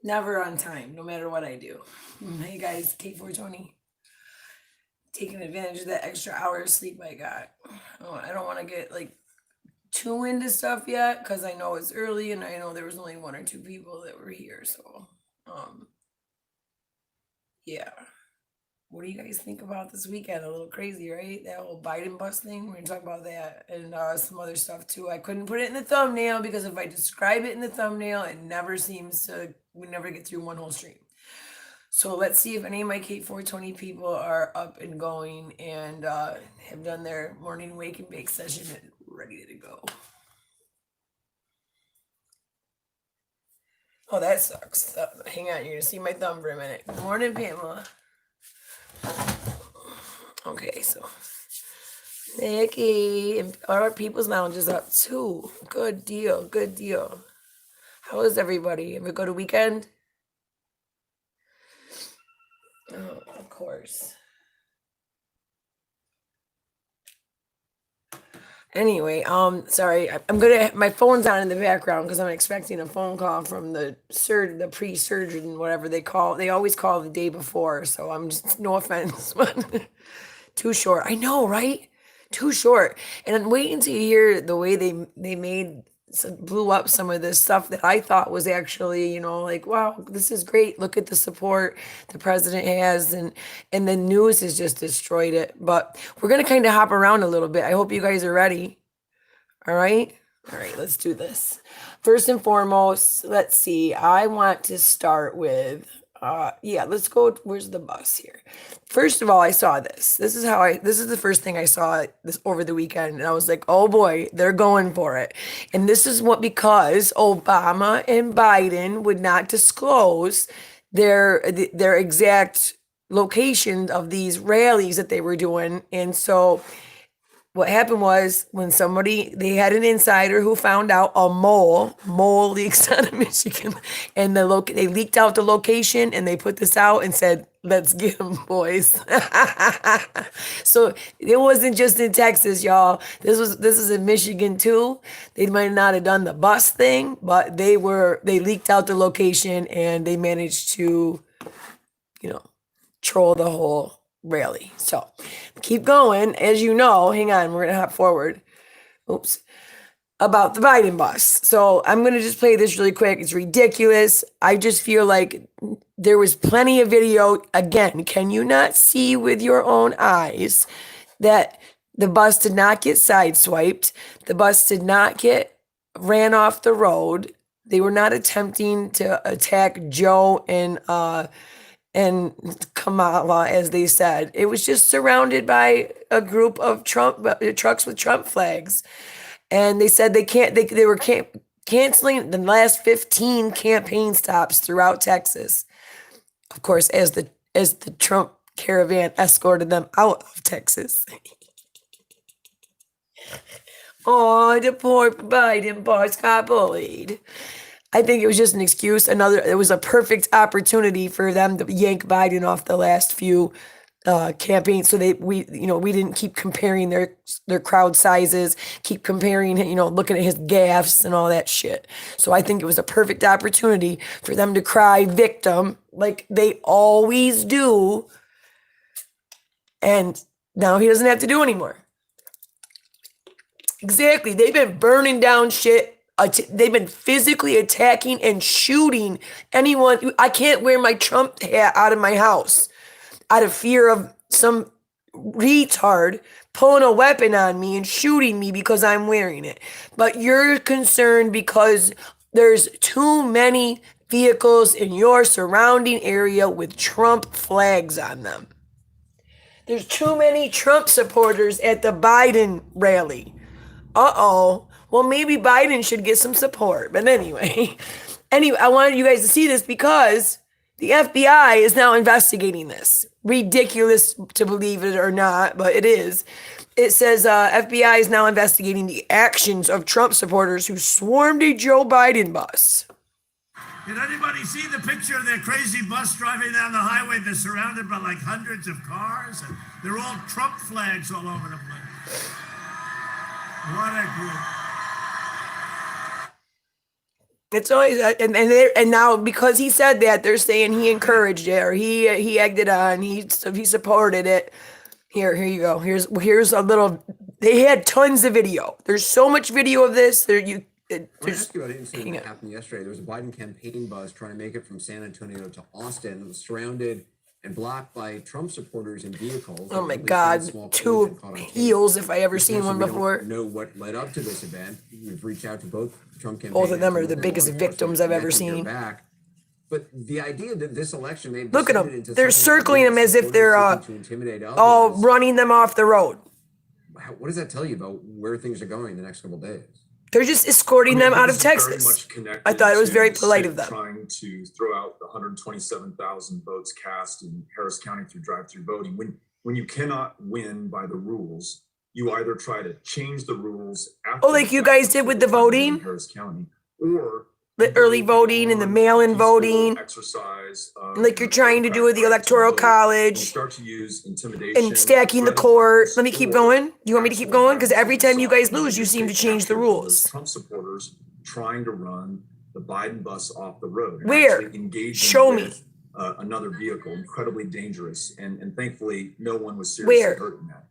Never on time, no matter what I do. Hey guys, KAT30420. Taking advantage of that extra hour of sleep I got. Oh, I don't want to get like too into stuff yet because I know it's early and I know there was only one or two people that were here. So, um, yeah. What do you guys think about this weekend? A little crazy, right? That whole Biden bus thing. We're gonna talk about that and some other stuff too. I couldn't put it in the thumbnail because if I describe it in the thumbnail, it never seems to. We never get through one whole stream. So let's see if any of my KAT30420 people are up and going and have done their morning wake and bake session and ready to go. Oh, that sucks. Hang on, you're gonna see my thumb for a minute. Good morning, Pamela. Okay, so Nikki and our People's Lounge is up too. Good deal, good deal. How is everybody? Have a good weekend? Oh, of course. Anyway, sorry, I'm gonna. My phone's on in the background because I'm expecting a phone call from the pre-surgeon, whatever they call. They always call the day before, so I'm just no offense, but too short. I know, right? Too short. And I'm waiting to hear the way they made blew up some of this stuff that I thought was actually, like, wow, this is great. Look at the support the president has, and the news has just destroyed it. But we're gonna kind of hop around a little bit. I hope you guys are ready. All right. All right, let's do this. First and foremost, let's see. I want to start with let's go. Where's the bus here? First of all, I saw this. This is the first thing I saw this over the weekend, and I was like, oh boy, they're going for it. And this is because Obama and Biden would not disclose their exact location of these rallies that they were doing. And so what happened was when they had an insider who found out a mole leaks out of Michigan, and they leaked out the location, and they put this out and said, let's get them, boys. So it wasn't just in Texas, y'all. This is in Michigan too. They might not have done the bus thing, but they leaked out the location, and they managed to, troll the whole rally. So keep going. As you know, hang on, we're gonna hop forward. Oops. About the Biden bus. So I'm gonna just play this really quick. It's ridiculous. I just feel like there was plenty of video. Again, can you not see with your own eyes that the bus did not get sideswiped? The bus did not get ran off the road. They were not attempting to attack Joe and Kamala, as they said. It was just surrounded by a group of trucks with Trump flags. And they said they were canceling the last 15 campaign stops throughout Texas. Of course, as the Trump caravan escorted them out of Texas. Oh, the poor Biden boss got bullied. I think it was just an excuse. It was a perfect opportunity for them to yank Biden off the last few campaigns. So we didn't keep comparing their crowd sizes, keep comparing, looking at his gaffes and all that shit. So I think it was a perfect opportunity for them to cry victim like they always do. And now he doesn't have to do anymore. Exactly. They've been burning down shit. They've been physically attacking and shooting anyone. I can't wear my Trump hat out of my house out of fear of some retard pulling a weapon on me and shooting me because I'm wearing it. But you're concerned because there's too many vehicles in your surrounding area with Trump flags on them. There's too many Trump supporters at the Biden rally. Uh-oh. Well, maybe Biden should get some support. But anyway, I wanted you guys to see this because the FBI is now investigating this. Ridiculous to believe it or not, but it is. It says FBI is now investigating the actions of Trump supporters who swarmed a Joe Biden bus. Did anybody see the picture of their crazy bus driving down the highway? They're surrounded by like hundreds of cars, and they're all Trump flags all over the place. What a group. It's always and now because he said that, they're saying he encouraged it or he egged it on. He supported it. Here you go. Here's a little. They had tons of video. There's so much video of this. There you. I want to There's. ask you about an incident Hang that on. happened yesterday. There was a Biden campaign bus trying to make it from San Antonio to Austin. It was surrounded and blocked by Trump supporters and vehicles. Oh my At least one God! small Two collision caught on tape. heels, if I ever seen Unfortunately, one we don't before. know what led up to this event. We've reached out to both Trump campaign. Both of them are and the law biggest enforcement victims I've ever connected their seen. back. But the idea that this election may have Look at descended them. into They're something circling them as if supporters they're seeking to intimidate all others. running them off the road. What does that tell you about where things are going the next couple of days? They're just escorting them out of this is very Texas. much connected I thought it was to very the polite state of them. trying to throw out the 127,000 votes cast in Harris County through drive-through voting. When you cannot win by the rules, you either try to change the rules after like you guys did with the voting? in Harris County, or The early voting and the mail-in voting, exercise, like you're trying to do with the Electoral You College start to use intimidation and stacking the threat court. violence, Let me keep or going. Do you want me to keep actual going? Because every violence time you guys inside. lose, you seem to Take change the action on those rules. Trump supporters trying to run the Biden bus off the road. And Where? actually engaging Show me. with, another vehicle, incredibly dangerous, and thankfully no one was Where? seriously hurt in that.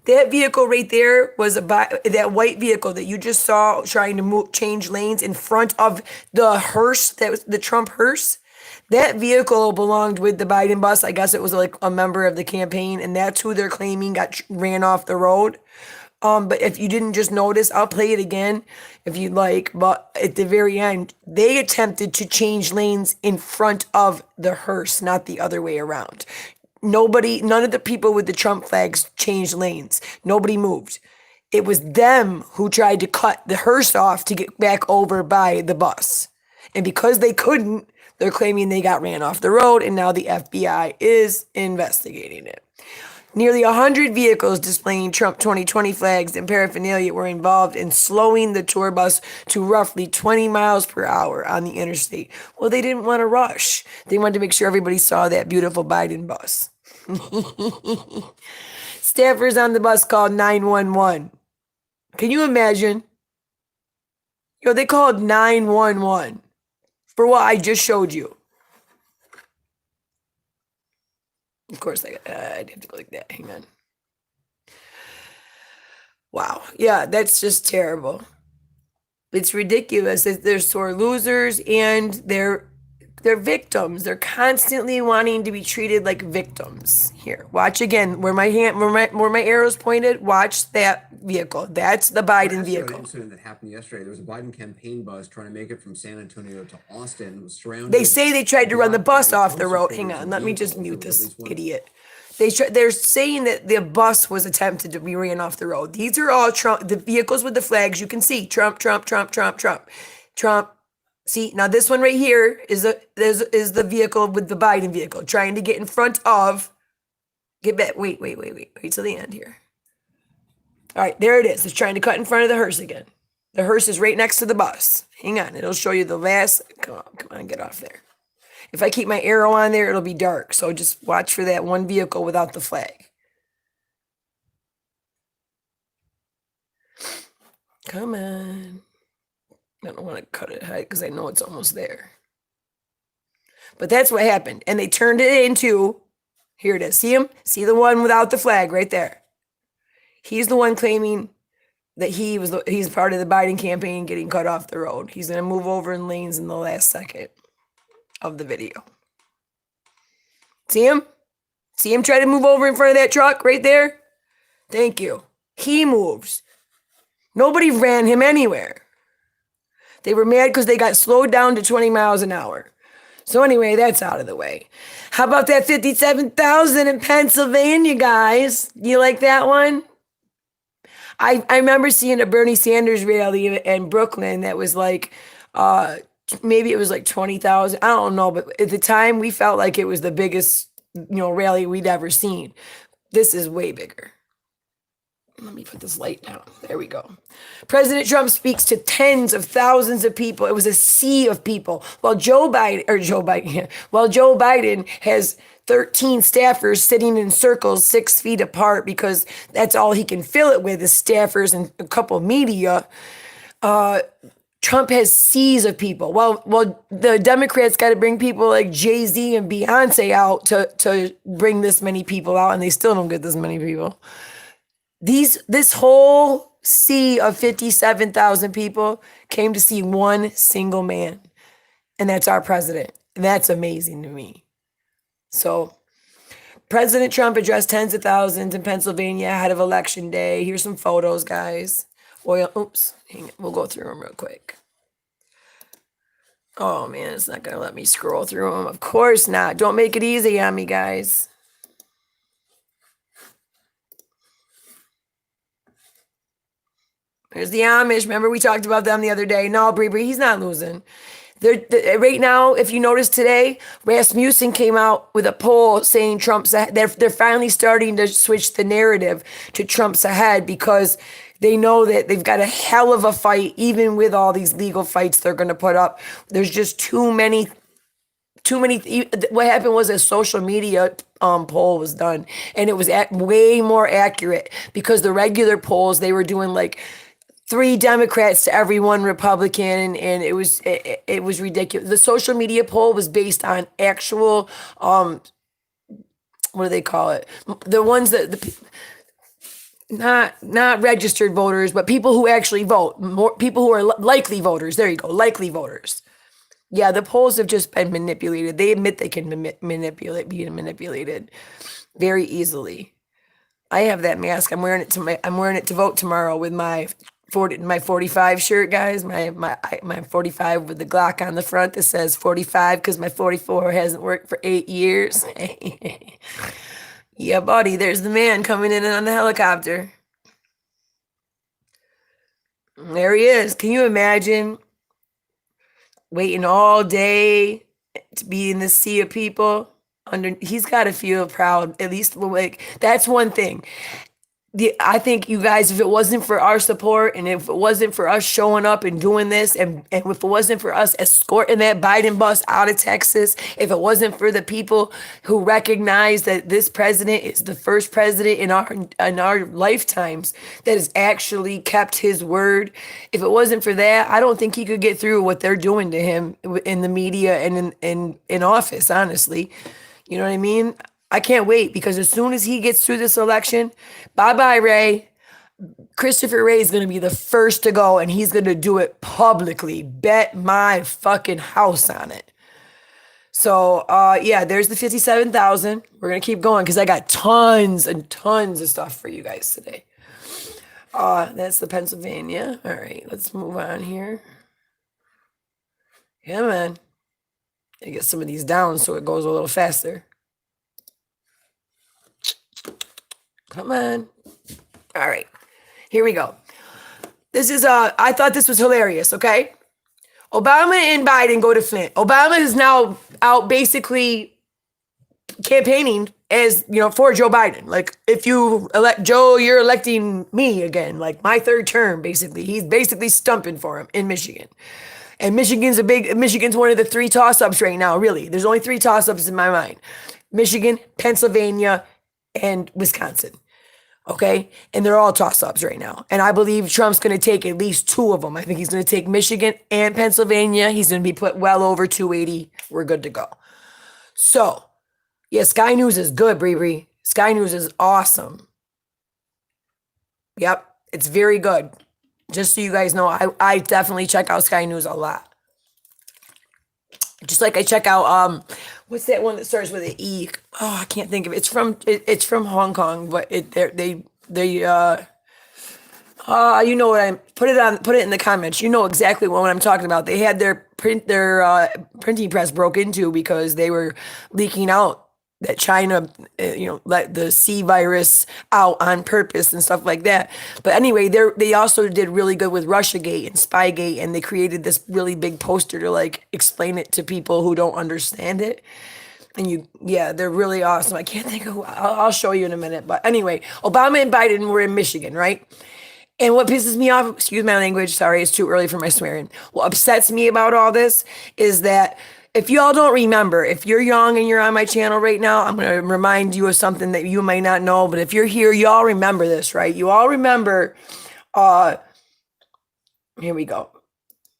That vehicle right there was that white vehicle that you just saw trying to change lanes in front of the hearse, that was the Trump hearse. That vehicle belonged with the Biden bus. I guess it was like a member of the campaign, and that's who they're claiming ran off the road. But if you didn't just notice, I'll play it again if you'd like. But at the very end, they attempted to change lanes in front of the hearse, not the other way around. None of the people with the Trump flags changed lanes. Nobody moved. It was them who tried to cut the hearse off to get back over by the bus. And because they couldn't, they're claiming they got ran off the road, and now the FBI is investigating it. Nearly 100 vehicles displaying Trump 2020 flags and paraphernalia were involved in slowing the tour bus to roughly 20 miles per hour on the interstate. Well, they didn't want to rush. They wanted to make sure everybody saw that beautiful Biden bus. Staffers on the bus called 911. Can you imagine? They called 911 for what I just showed you. Of course, I'd have to go like that. Hang on. Wow. Yeah, that's just terrible. It's ridiculous. They're sore losers and they're victims. They're constantly wanting to be treated like victims. Here, watch again. Where my arrows pointed. Watch that vehicle. That's the Biden vehicle. An incident that happened yesterday. There was a Biden campaign bus trying to make it from San Antonio to Austin. It was surrounded. They say they tried to run the bus by off the Trump road. supporters Hang on. and Let me just vehicles. mute There was this at least one- idiot. They're saying that the bus was attempted to be ran off the road. These are all Trump. The vehicles with the flags. You can see Trump, Trump, Trump, Trump, Trump, Trump. See, now this one right here is the vehicle with the Biden vehicle trying to get in front of. Get back. Wait till the end here. All right, there it is. It's trying to cut in front of the hearse again. The hearse is right next to the bus. Hang on, it'll show you the last. Come on, get off there. If I keep my arrow on there, it'll be dark. So just watch for that one vehicle without the flag. Come on. I don't want to cut it because I know it's almost there. But that's what happened. And they turned it into, here it is. See him? See the one without the flag right there. He's the one claiming that he's part of the Biden campaign getting cut off the road. He's going to move over in lanes in the last second of the video. See him? See him try to move over in front of that truck right there? Thank you. He moves. Nobody ran him anywhere. They were mad because they got slowed down to 20 miles an hour. So anyway, that's out of the way. How about that 57,000 in Pennsylvania, guys? You like that one? I remember seeing a Bernie Sanders rally in Brooklyn that was like, maybe it was like 20,000. I don't know, but at the time we felt like it was the biggest, rally we'd ever seen. This is way bigger. Let me put this light down. There we go. President Trump speaks to tens of thousands of people. It was a sea of people. While Joe Biden has 13 staffers sitting in circles 6 feet apart because that's all he can fill it with is staffers and a couple media. Trump has seas of people. Well, the Democrats got to bring people like Jay-Z and Beyonce out to bring this many people out, and they still don't get this many people. This whole sea of 57,000 people came to see one single man, and that's our president. And that's amazing to me. So President Trump addressed tens of thousands in Pennsylvania ahead of Election Day. Here's some photos, guys. Hang it. We'll go through them real quick. Oh man, it's not gonna let me scroll through them. Of course not. Don't make it easy on me, guys. There's the Amish. Remember we talked about them the other day. No, Bree, he's not losing. Right now, if you notice today, Rasmussen came out with a poll saying Trump's ahead. They're finally starting to switch the narrative to Trump's ahead because they know that they've got a hell of a fight, even with all these legal fights they're going to put up. There's just too many. What happened was a social media poll was done, and it was way more accurate because the regular polls, they were doing like 3 Democrats to every 1 Republican, and it was ridiculous. The social media poll was based on actual what do they call it? The ones that not registered voters, but people who actually vote. More people who are likely voters. There you go, likely voters. Yeah, the polls have just been manipulated. They admit they can be manipulated very easily. I have that mask. I'm wearing it to vote tomorrow with my 45 shirt, guys. My 45 with the Glock on the front that says 45 because my 44 hasn't worked for 8 years. Yeah, buddy, there's the man coming in on the helicopter. There he is. Can you imagine waiting all day to be in this sea of people? He's got to feel proud. At least, like, that's one thing. I think you guys, if it wasn't for our support and if it wasn't for us showing up and doing this, and if it wasn't for us escorting that Biden bus out of Texas, if it wasn't for the people who recognize that this president is the first president in our lifetimes that has actually kept his word, if it wasn't for that, I don't think he could get through what they're doing to him in the media and in office, honestly. You know what I mean? I can't wait because as soon as he gets through this election, bye-bye, Ray. Christopher Ray is going to be the first to go, and he's going to do it publicly. Bet my fucking house on it. So, yeah, there's the 57,000. We're going to keep going because I got tons and tons of stuff for you guys today. That's the Pennsylvania. All right, let's move on here. Yeah, man. I get some of these down so it goes a little faster. Come on. All right. Here we go. This is I thought this was hilarious, okay? Obama and Biden go to Flint. Obama is now out basically campaigning as, for Joe Biden. Like, if you elect Joe, you're electing me again, like my 3rd term, basically. He's basically stumping for him in Michigan. And Michigan's one of the 3 toss-ups right now, really. There's only 3 toss-ups in my mind. Michigan, Pennsylvania, and Wisconsin. Okay? And they're all toss-ups right now. And I believe Trump's going to take at least 2 of them. I think he's going to take Michigan and Pennsylvania. He's going to be put well over 280. We're good to go. So, yeah, Sky News is good, Bree. Sky News is awesome. Yep, it's very good. Just so you guys know, I definitely check out Sky News a lot. Just like I check out what's that one that starts with an E? Oh, I can't think of it. It's from Hong Kong, but they you know what put it in the comments. You know exactly what I'm talking about. They had their printing press broke into because they were leaking out that China, let the C virus out on purpose and stuff like that. But anyway, they also did really good with Russiagate and Spygate, and they created this really big poster to like explain it to people who don't understand it. And they're really awesome. I can't think of I'll show you in a minute. But anyway, Obama and Biden were in Michigan, right? And what pisses me off, excuse my language, sorry, it's too early for my swearing. What upsets me about all this is that if y'all don't remember, if you're young and you're on my channel right now, I'm going to remind you of something that you might not know. But if you're here, y'all remember this, right? You all remember, here we go.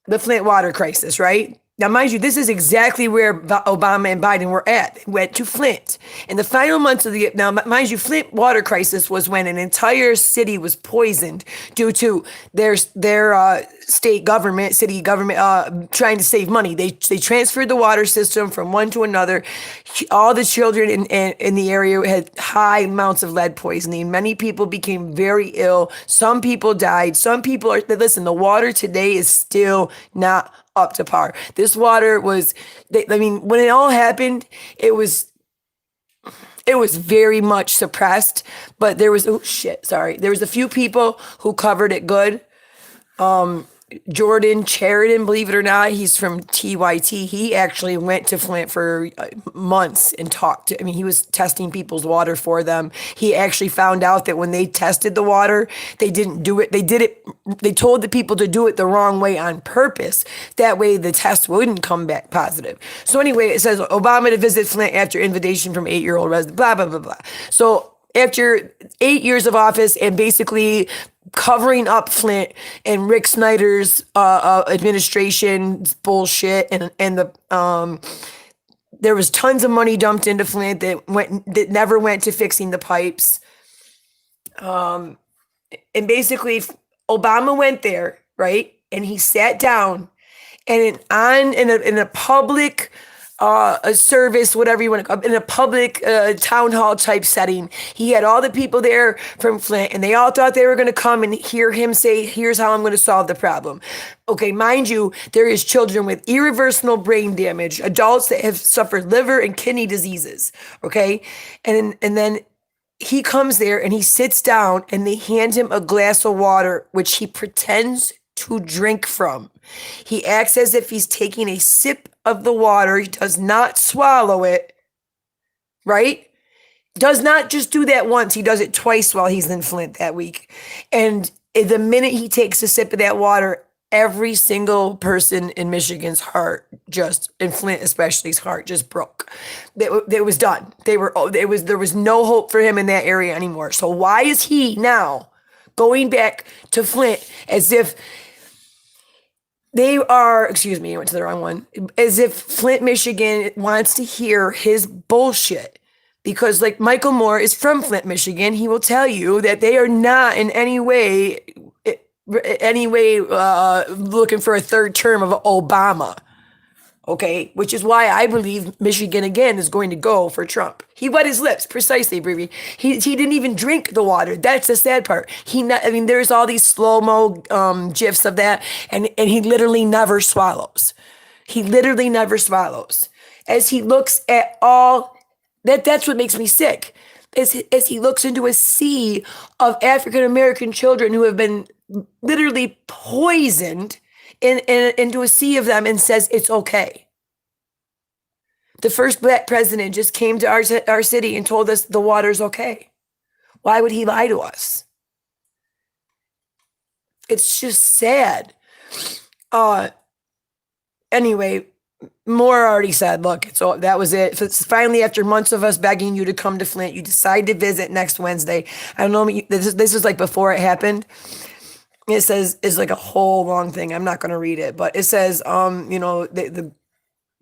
the Flint water crisis, right? Now, mind you, this is exactly where Obama and Biden were at. They went to Flint. In the final months of the, now, mind you, Flint water crisis was when an entire city was poisoned due to their state government, city government, trying to save money. They transferred the water system from one to another. All the children in the area had high amounts of lead poisoning. Many people became very ill. Some people died. Some people are, listen, the water today is still not up to par. This water was, I mean, when it all happened, it was very much suppressed, but there was, there was a few people who covered it good. Jordan Sheridan, believe it or not, he's from TYT. He actually went to Flint for months and talked to, I mean, he was testing people's water for them. He actually found out that when they tested the water, they didn't do it. They told the people to do it the wrong way on purpose. That way the test wouldn't come back positive. So anyway, it says Obama to visit Flint after invitation from 8-year-old resident, blah, blah, blah, blah. So after 8 years of office and basically covering up Flint and Rick Snyder's administration's bullshit, and there was tons of money dumped into Flint that never went to fixing the pipes. And basically Obama went there, right? And he sat down and in a public a service, whatever you want to call it, in a public town hall type setting. He had all the people there from Flint, and they all thought they were going to come and hear him say, here's how I'm going to solve the problem. Okay, mind you, there is children with irreversible brain damage, adults that have suffered liver and kidney diseases, okay? And then he comes there and he sits down and they hand him a glass of water, which he pretends to drink from. He acts as if he's taking a sip of the water. He does not swallow it, right? Does not just do that once. He does it twice while he's in Flint that week. And the minute he takes a sip of that water, every single person in Michigan's heart just, in Flint especially, his heart just broke. It was done. There was no hope for him in that area anymore. So why is he now going back to Flint as if they are, excuse me, I went to the wrong one, as if Flint, Michigan wants to hear his bullshit? Because like Michael Moore is from Flint, Michigan, he will tell you that they are not in any way looking for a third term of Obama. Okay, which is why I believe Michigan again is going to go for Trump. He wet his lips, precisely, Breevy. He didn't even drink the water. That's the sad part. There's all these slow-mo gifs of that, and he literally never swallows. He literally never swallows. As he looks at all, that's what makes me sick. As he looks into a sea of African-American children who have been literally poisoned into a sea of them, and says it's okay. The first black president just came to our city and told us the water's okay. Why would he lie to us? It's just sad. Anyway, Moore already said, look, so that was it. It's finally, after months of us begging you to come to Flint, you decide to visit next Wednesday. I don't know, this is like before it happened. It says, it's like a whole long thing. I'm not going to read it, but it says, the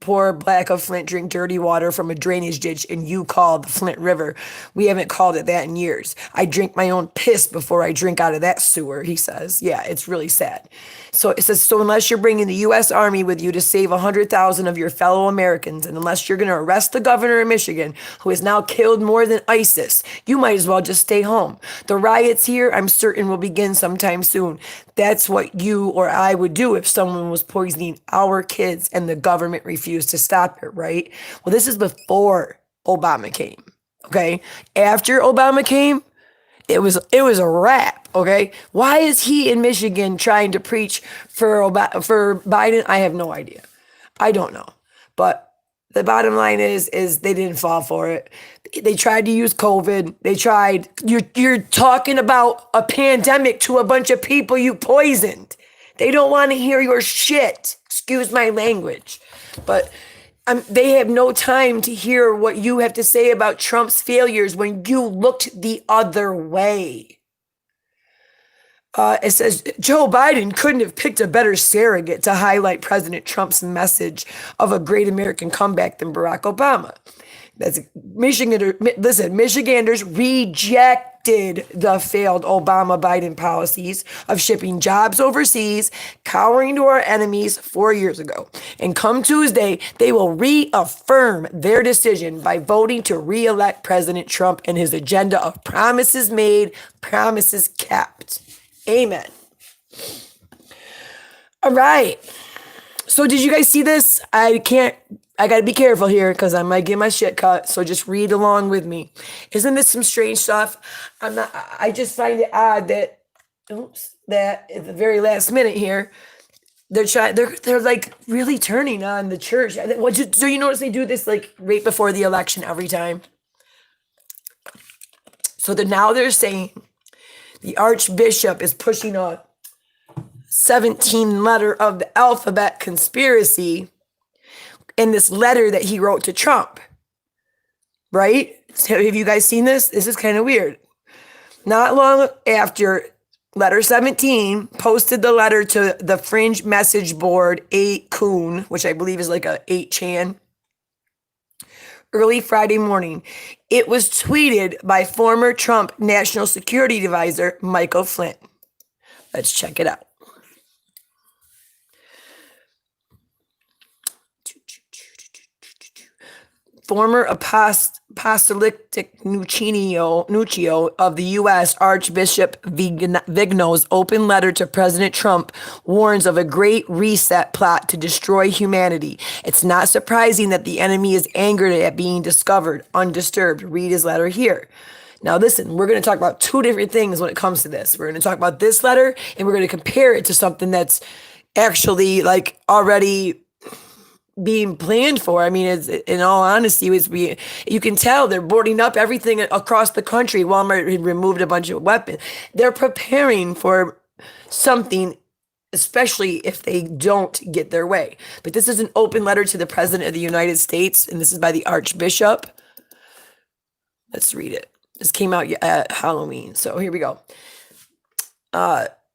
poor black of Flint drink dirty water from a drainage ditch, and you call the Flint River. We haven't called it that in years. I drink my own piss before I drink out of that sewer, he says. Yeah, it's really sad. So it says, so unless you're bringing the U.S. Army with you to save 100,000 of your fellow Americans, and unless you're going to arrest the governor of Michigan, who has now killed more than ISIS, you might as well just stay home. The riots here, I'm certain, will begin sometime soon. That's what you or I would do if someone was poisoning our kids and the government refused to stop it, right? Well, this is before Obama came, okay? After Obama came, it was a wrap, okay? Why is he in Michigan trying to preach for Biden? I have no idea. I don't know. But the bottom line is they didn't fall for it. They tried to use COVID. They tried. You're talking about a pandemic to a bunch of people you poisoned. They don't want to hear your shit. Excuse my language. But they have no time to hear what you have to say about Trump's failures when you looked the other way. It says Joe Biden couldn't have picked a better surrogate to highlight President Trump's message of a great American comeback than Barack Obama. That's Michiganders rejected the failed Obama-Biden policies of shipping jobs overseas, cowering to our enemies 4 years ago. And come Tuesday, they will reaffirm their decision by voting to re-elect President Trump and his agenda of promises made, promises kept. Amen. All right. So did you guys see this? I got to be careful here because I might get my shit cut. So just read along with me. Isn't this some strange stuff? I just find it odd that at the very last minute here, they're like really turning on the church. Do you notice they do this like right before the election every time? So now they're saying the Archbishop is pushing a 17 letter of the alphabet conspiracy in this letter that he wrote to Trump, right? So have you guys seen this? This is kind of weird. Not long after letter 17 posted the letter to the fringe message board 8kun, which I believe is like a 8chan, early Friday morning, it was tweeted by former Trump National Security Advisor Michael Flynn. Let's check it out. Former apostolic Nuccio of the U.S. Archbishop Vigno's open letter to President Trump warns of a great reset plot to destroy humanity. It's not surprising that the enemy is angered at being discovered undisturbed. Read his letter here. Now listen, we're going to talk about two different things when it comes to this. We're going to talk about this letter and we're going to compare it to something that's actually like already being planned for. I mean, it's, in all honesty, you can tell they're boarding up everything across the country. Walmart had removed a bunch of weapons. They're preparing for something, especially if they don't get their way. But this is an open letter to the President of the United States, and this is by the Archbishop. Let's read it. This came out at Halloween, so here we go.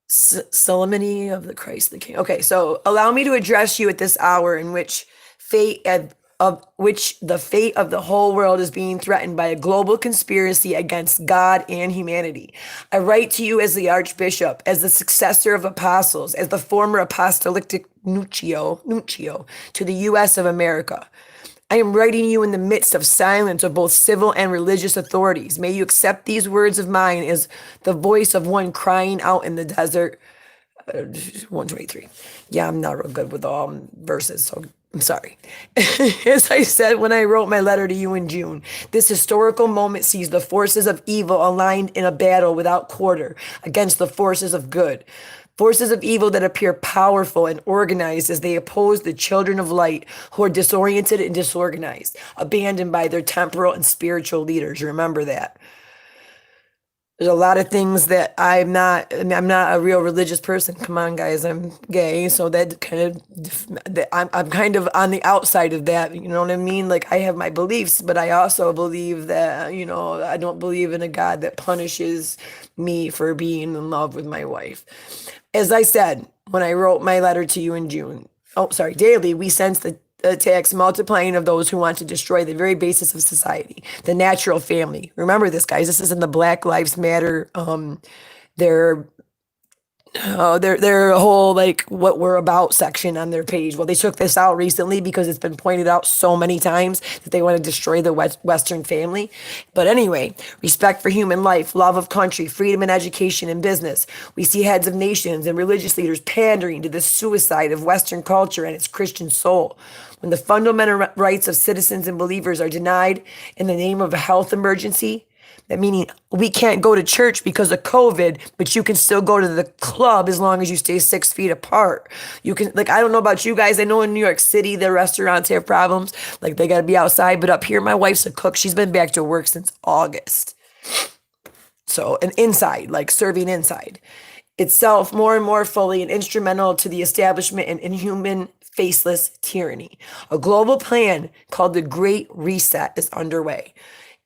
Solemnity of the Christ the King. Okay, so allow me to address you at this hour in which the fate of the whole world is being threatened by a global conspiracy against God and humanity. I write to you as the Archbishop, as the successor of apostles, as the former apostolic Nuccio to the U.S. of America. I am writing you in the midst of silence of both civil and religious authorities. May you accept these words of mine as the voice of one crying out in the desert. 123. Yeah, I'm not real good with all verses, so I'm sorry. As I said when I wrote my letter to you in June, this historical moment sees the forces of evil aligned in a battle without quarter against the forces of good. Forces of evil that appear powerful and organized as they oppose the children of light who are disoriented and disorganized, abandoned by their temporal and spiritual leaders. Remember that. There's a lot of things that I'm not a real religious person. Come on, guys, I'm gay, so that kind of, I'm kind of on the outside of that. You know what I mean? Like I have my beliefs, but I also believe that, I don't believe in a God that punishes me for being in love with my wife. As I said, when I wrote my letter to you in June, daily, we sense the attacks multiplying of those who want to destroy the very basis of society, the natural family. Remember this, guys. This is in the Black Lives Matter, their whole like what we're about section on their page. Well, they took this out recently because it's been pointed out so many times that they want to destroy the Western family. But anyway, respect for human life, love of country, freedom and education and business. We see heads of nations and religious leaders pandering to the suicide of Western culture and its Christian soul. When the fundamental rights of citizens and believers are denied in the name of a health emergency, that meaning we can't go to church because of COVID, but you can still go to the club as long as you stay 6 feet apart. You can, like, I don't know about you guys. I know in New York City, the restaurants have problems. Like, they got to be outside. But up here, my wife's a cook. She's been back to work since August. So, and inside, like serving inside. Itself more and more fully and instrumental to the establishment and inhuman, faceless tyranny. A global plan called the Great Reset is underway.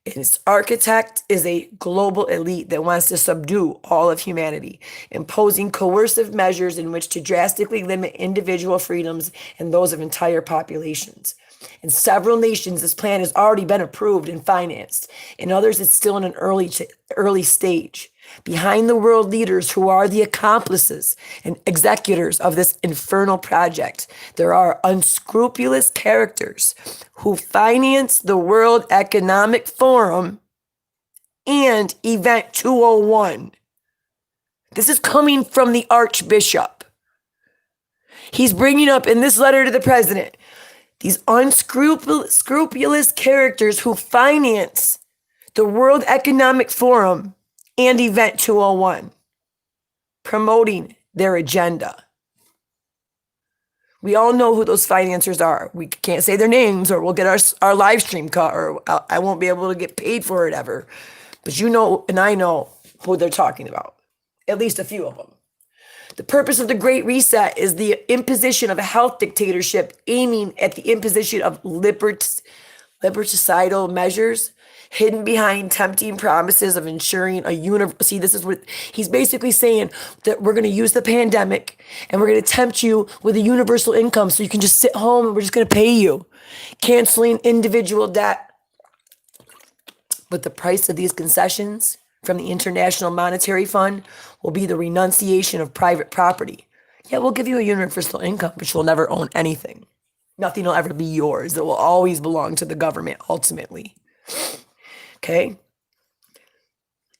And its architect is a global elite that wants to subdue all of humanity, imposing coercive measures in which to drastically limit individual freedoms and those of entire populations. In several nations, this plan has already been approved and financed. In others, it's still in an early stage. Behind the world leaders who are the accomplices and executors of this infernal project, there are unscrupulous characters who finance the World Economic Forum and Event 201. This is coming from the Archbishop. He's bringing up in this letter to the president these unscrupulous characters who finance the World Economic Forum and Event 201, promoting their agenda. We all know who those financiers are. We can't say their names or we'll get our live stream cut or I won't be able to get paid for it ever. But you know, and I know who they're talking about, at least a few of them. The purpose of the Great Reset is the imposition of a health dictatorship aiming at the imposition of liberticidal measures hidden behind tempting promises of ensuring a See, this is what he's basically saying, that we're going to use the pandemic and we're going to tempt you with a universal income so you can just sit home and we're just going to pay you, canceling individual debt. But the price of these concessions from the International Monetary Fund will be the renunciation of private property. Yeah, we'll give you a universal income, but you'll never own anything. Nothing will ever be yours. It will always belong to the government, ultimately. Okay?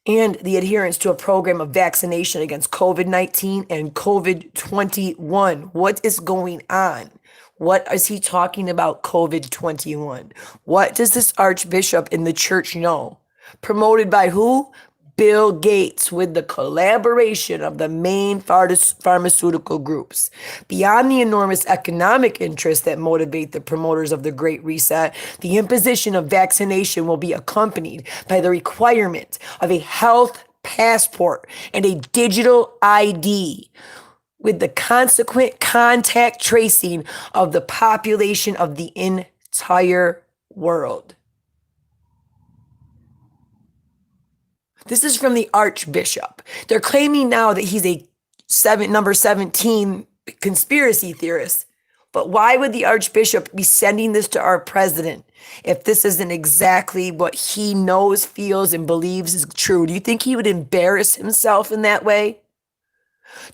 And the adherence to a program of vaccination against COVID-19 and COVID-21. What is going on? What is he talking about COVID-21? What does this archbishop in the church know? Promoted by who? Bill Gates, with the collaboration of the main pharmaceutical groups. Beyond the enormous economic interests that motivate the promoters of the Great Reset, the imposition of vaccination will be accompanied by the requirement of a health passport and a digital ID, with the consequent contact tracing of the population of the entire world. This is from the Archbishop. They're claiming now that he's a number 17 conspiracy theorist. But why would the Archbishop be sending this to our president if this isn't exactly what he knows, feels, and believes is true? Do you think he would embarrass himself in that way?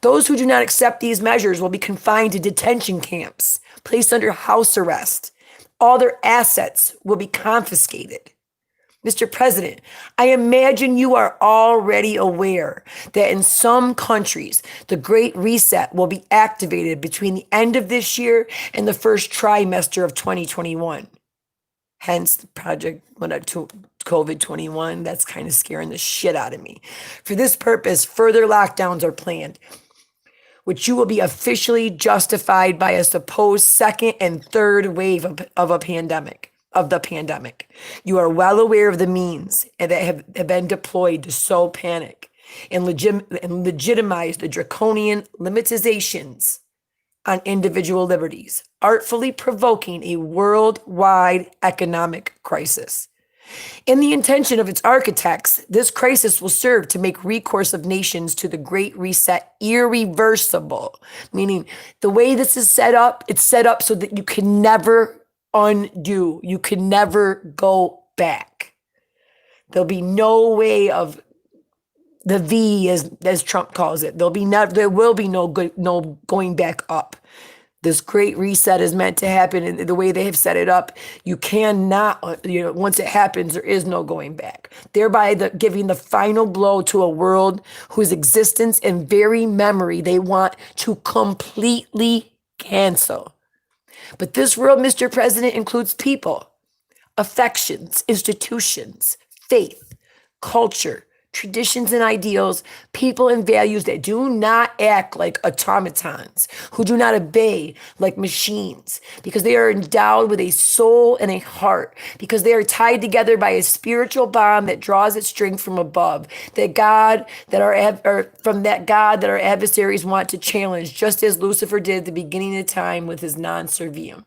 Those who do not accept these measures will be confined to detention camps, placed under house arrest. All their assets will be confiscated. Mr. President, I imagine you are already aware that in some countries, the Great Reset will be activated between the end of this year and the first trimester of 2021. Hence the project COVID-21, that's kind of scaring the shit out of me. For this purpose, further lockdowns are planned, which you will be officially justified by a supposed second and third wave of the pandemic. You are well aware of the means that have been deployed to sow panic and legitimize the draconian limitations on individual liberties, artfully provoking a worldwide economic crisis. In the intention of its architects, this crisis will serve to make recourse of nations to the Great Reset irreversible, meaning the way this is set up, it's set up so that you can never undo. You can never go back. There'll be no way of the V, as Trump calls it. There will be no going back up. This Great Reset is meant to happen, and the way they have set it up, you cannot. Once it happens, there is no going back. Thereby, giving the final blow to a world whose existence and very memory they want to completely cancel. But this world, Mr. President, includes people, affections, institutions, faith, culture, traditions and ideals, people and values that do not act like automatons, who do not obey like machines, because they are endowed with a soul and a heart, because they are tied together by a spiritual bond that draws its strength from above, from that God that our adversaries want to challenge, just as Lucifer did at the beginning of time with his non-servium.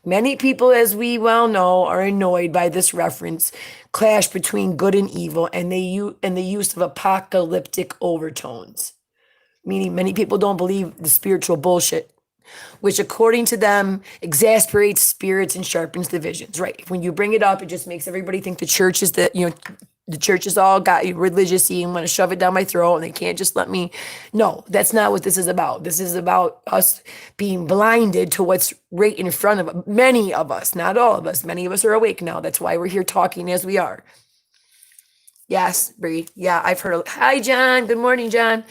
Many people, as we well know, are annoyed by this reference clash between good and evil and the use of apocalyptic overtones. Meaning many people don't believe the spiritual bullshit, which according to them exasperates spirits and sharpens divisions. Right. When you bring it up, it just makes everybody think the church is the church is all got religious-y and want to shove it down my throat and they can't just let me. No, that's not what this is about. This is about us being blinded to what's right in front of many of us, not all of us. Many of us are awake now. That's why we're here talking as we are. Yes, Bree. Yeah, I've heard. Hi, John. Good morning, John.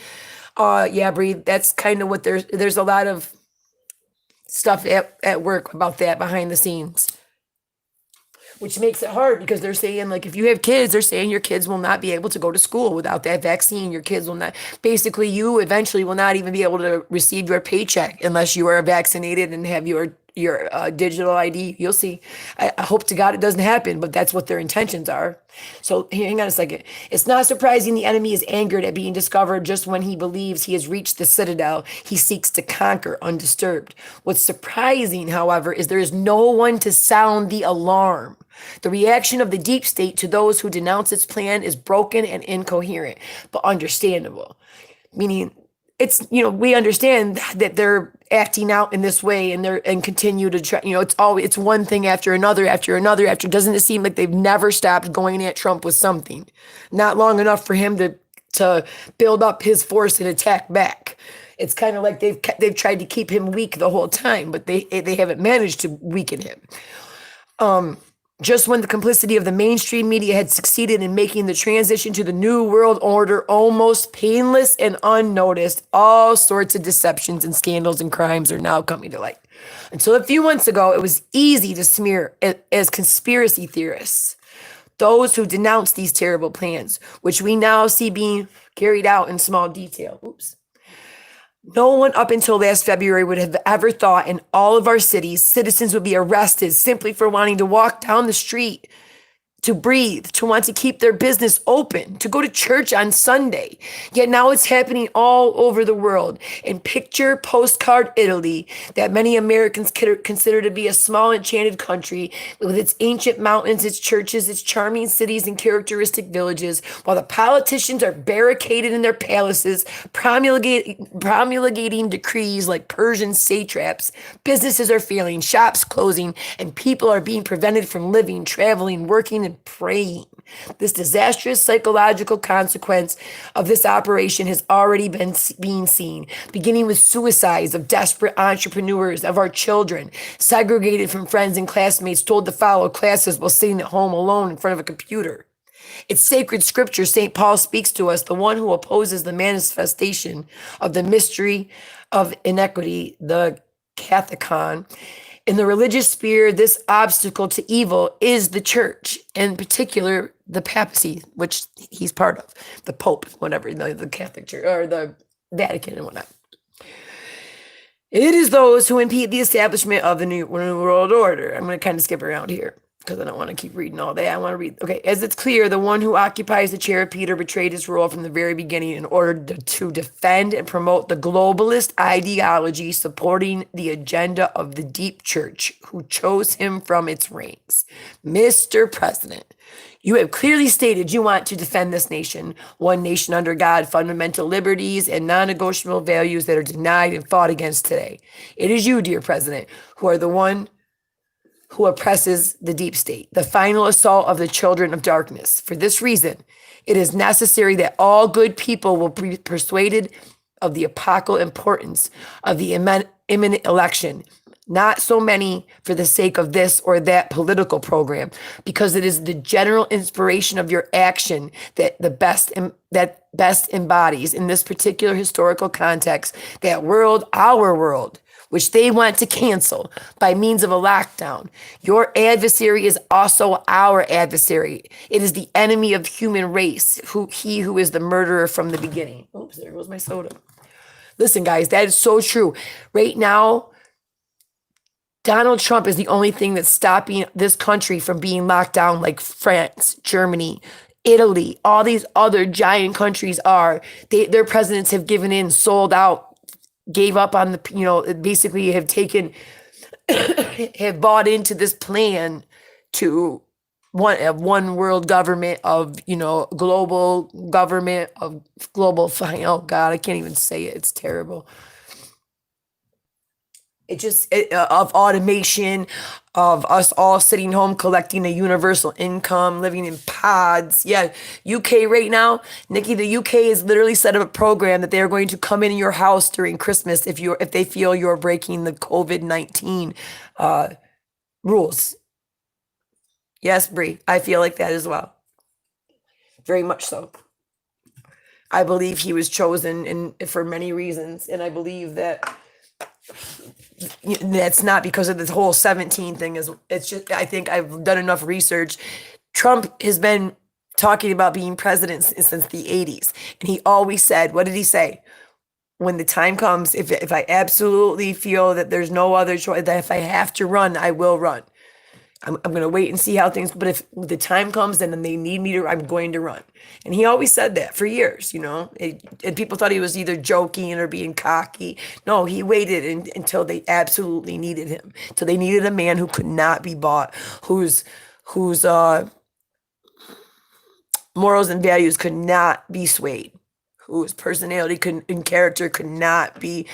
Yeah, Bree. That's kind of what there's a lot of stuff at work about that behind the scenes, which makes it hard because they're saying, like, if you have kids, they're saying your kids will not be able to go to school without that vaccine. Your kids will not, basically, you eventually will not even be able to receive your paycheck unless you are vaccinated and have your digital ID. You'll see. I hope to God it doesn't happen, but that's what their intentions are. So hang on a second. It's not surprising the enemy is angered at being discovered just when he believes he has reached the citadel he seeks to conquer undisturbed. What's surprising, however, is there is no one to sound the alarm. The reaction of the deep state to those who denounce its plan is broken and incoherent, but understandable. Meaning, it's, we understand that they're acting out in this way and continue to try, it's one thing after another, doesn't it seem like they've never stopped going at Trump with something? Not long enough for him to build up his force and attack back. It's kind of like they've tried to keep him weak the whole time, but they haven't managed to weaken him. Just when the complicity of the mainstream media had succeeded in making the transition to the new world order almost painless and unnoticed, all sorts of deceptions and scandals and crimes are now coming to light. Until a few months ago, it was easy to smear as conspiracy theorists those who denounced these terrible plans, which we now see being carried out in small detail. Oops. No one up until last February would have ever thought in all of our cities, citizens would be arrested simply for wanting to walk down the street, to breathe, to want to keep their business open, to go to church on Sunday. Yet now it's happening all over the world. In picture postcard Italy, that many Americans consider to be a small enchanted country with its ancient mountains, its churches, its charming cities and characteristic villages, while the politicians are barricaded in their palaces, promulgating decrees like Persian satraps. Businesses are failing, shops closing, and people are being prevented from living, traveling, working, and praying. This disastrous psychological consequence of this operation has already been being seen, beginning with suicides of desperate entrepreneurs, of our children, segregated from friends and classmates, told to follow classes while sitting at home alone in front of a computer. It's sacred scripture. St. Paul speaks to us, the one who opposes the manifestation of the mystery of iniquity, the kathekon. In the religious sphere, this obstacle to evil is the church, in particular, the papacy, which he's part of, the Pope, whatever, the Catholic Church, or the Vatican and whatnot. It is those who impede the establishment of the new world order. I'm going to kind of skip around here because I don't want to keep reading all that. I want to read. Okay, as it's clear, the one who occupies the chair of Peter betrayed his role from the very beginning in order to defend and promote the globalist ideology supporting the agenda of the deep church, who chose him from its ranks. Mr. President, you have clearly stated you want to defend this nation, one nation under God, fundamental liberties and non-negotiable values that are denied and fought against today. It is you, dear President, who are the one who oppresses the deep state, the final assault of the children of darkness. For this reason, it is necessary that all good people will be persuaded of the epochal importance of the imminent election, not so many for the sake of this or that political program, because it is the general inspiration of your action that best embodies in this particular historical context that world, our world, which they want to cancel by means of a lockdown. Your adversary is also our adversary. It is the enemy of the human race, he who is the murderer from the beginning. Oops, there goes my soda. Listen, guys, that is so true. Right now, Donald Trump is the only thing that's stopping this country from being locked down like France, Germany, Italy, all these other giant countries are. Their presidents have given in, sold out, gave up on basically have taken have bought into this plan to one world government of, global government of oh God, I can't even say it. It's terrible. Of automation, of us all sitting home collecting a universal income, living in pods. Yeah, UK right now, Nikki, the UK has literally set up a program that they are going to come in your house during Christmas if they feel you're breaking the COVID-19 rules. Yes, Bree, I feel like that as well. Very much so. I believe he was chosen for many reasons, and I believe that that's not because of this whole 17 thing. It's just, I think I've done enough research. Trump has been talking about being president since the 80s, and he always said, what did he say? When the time comes, if I absolutely feel that there's no other choice, that if I have to run, I will run. I'm going to wait and see how things, but if the time comes and then they need me to, I'm going to run. And he always said that for years, and people thought he was either joking or being cocky. No, he waited until they absolutely needed him. Until they needed a man who could not be bought, whose morals and values could not be swayed, whose personality and character could not be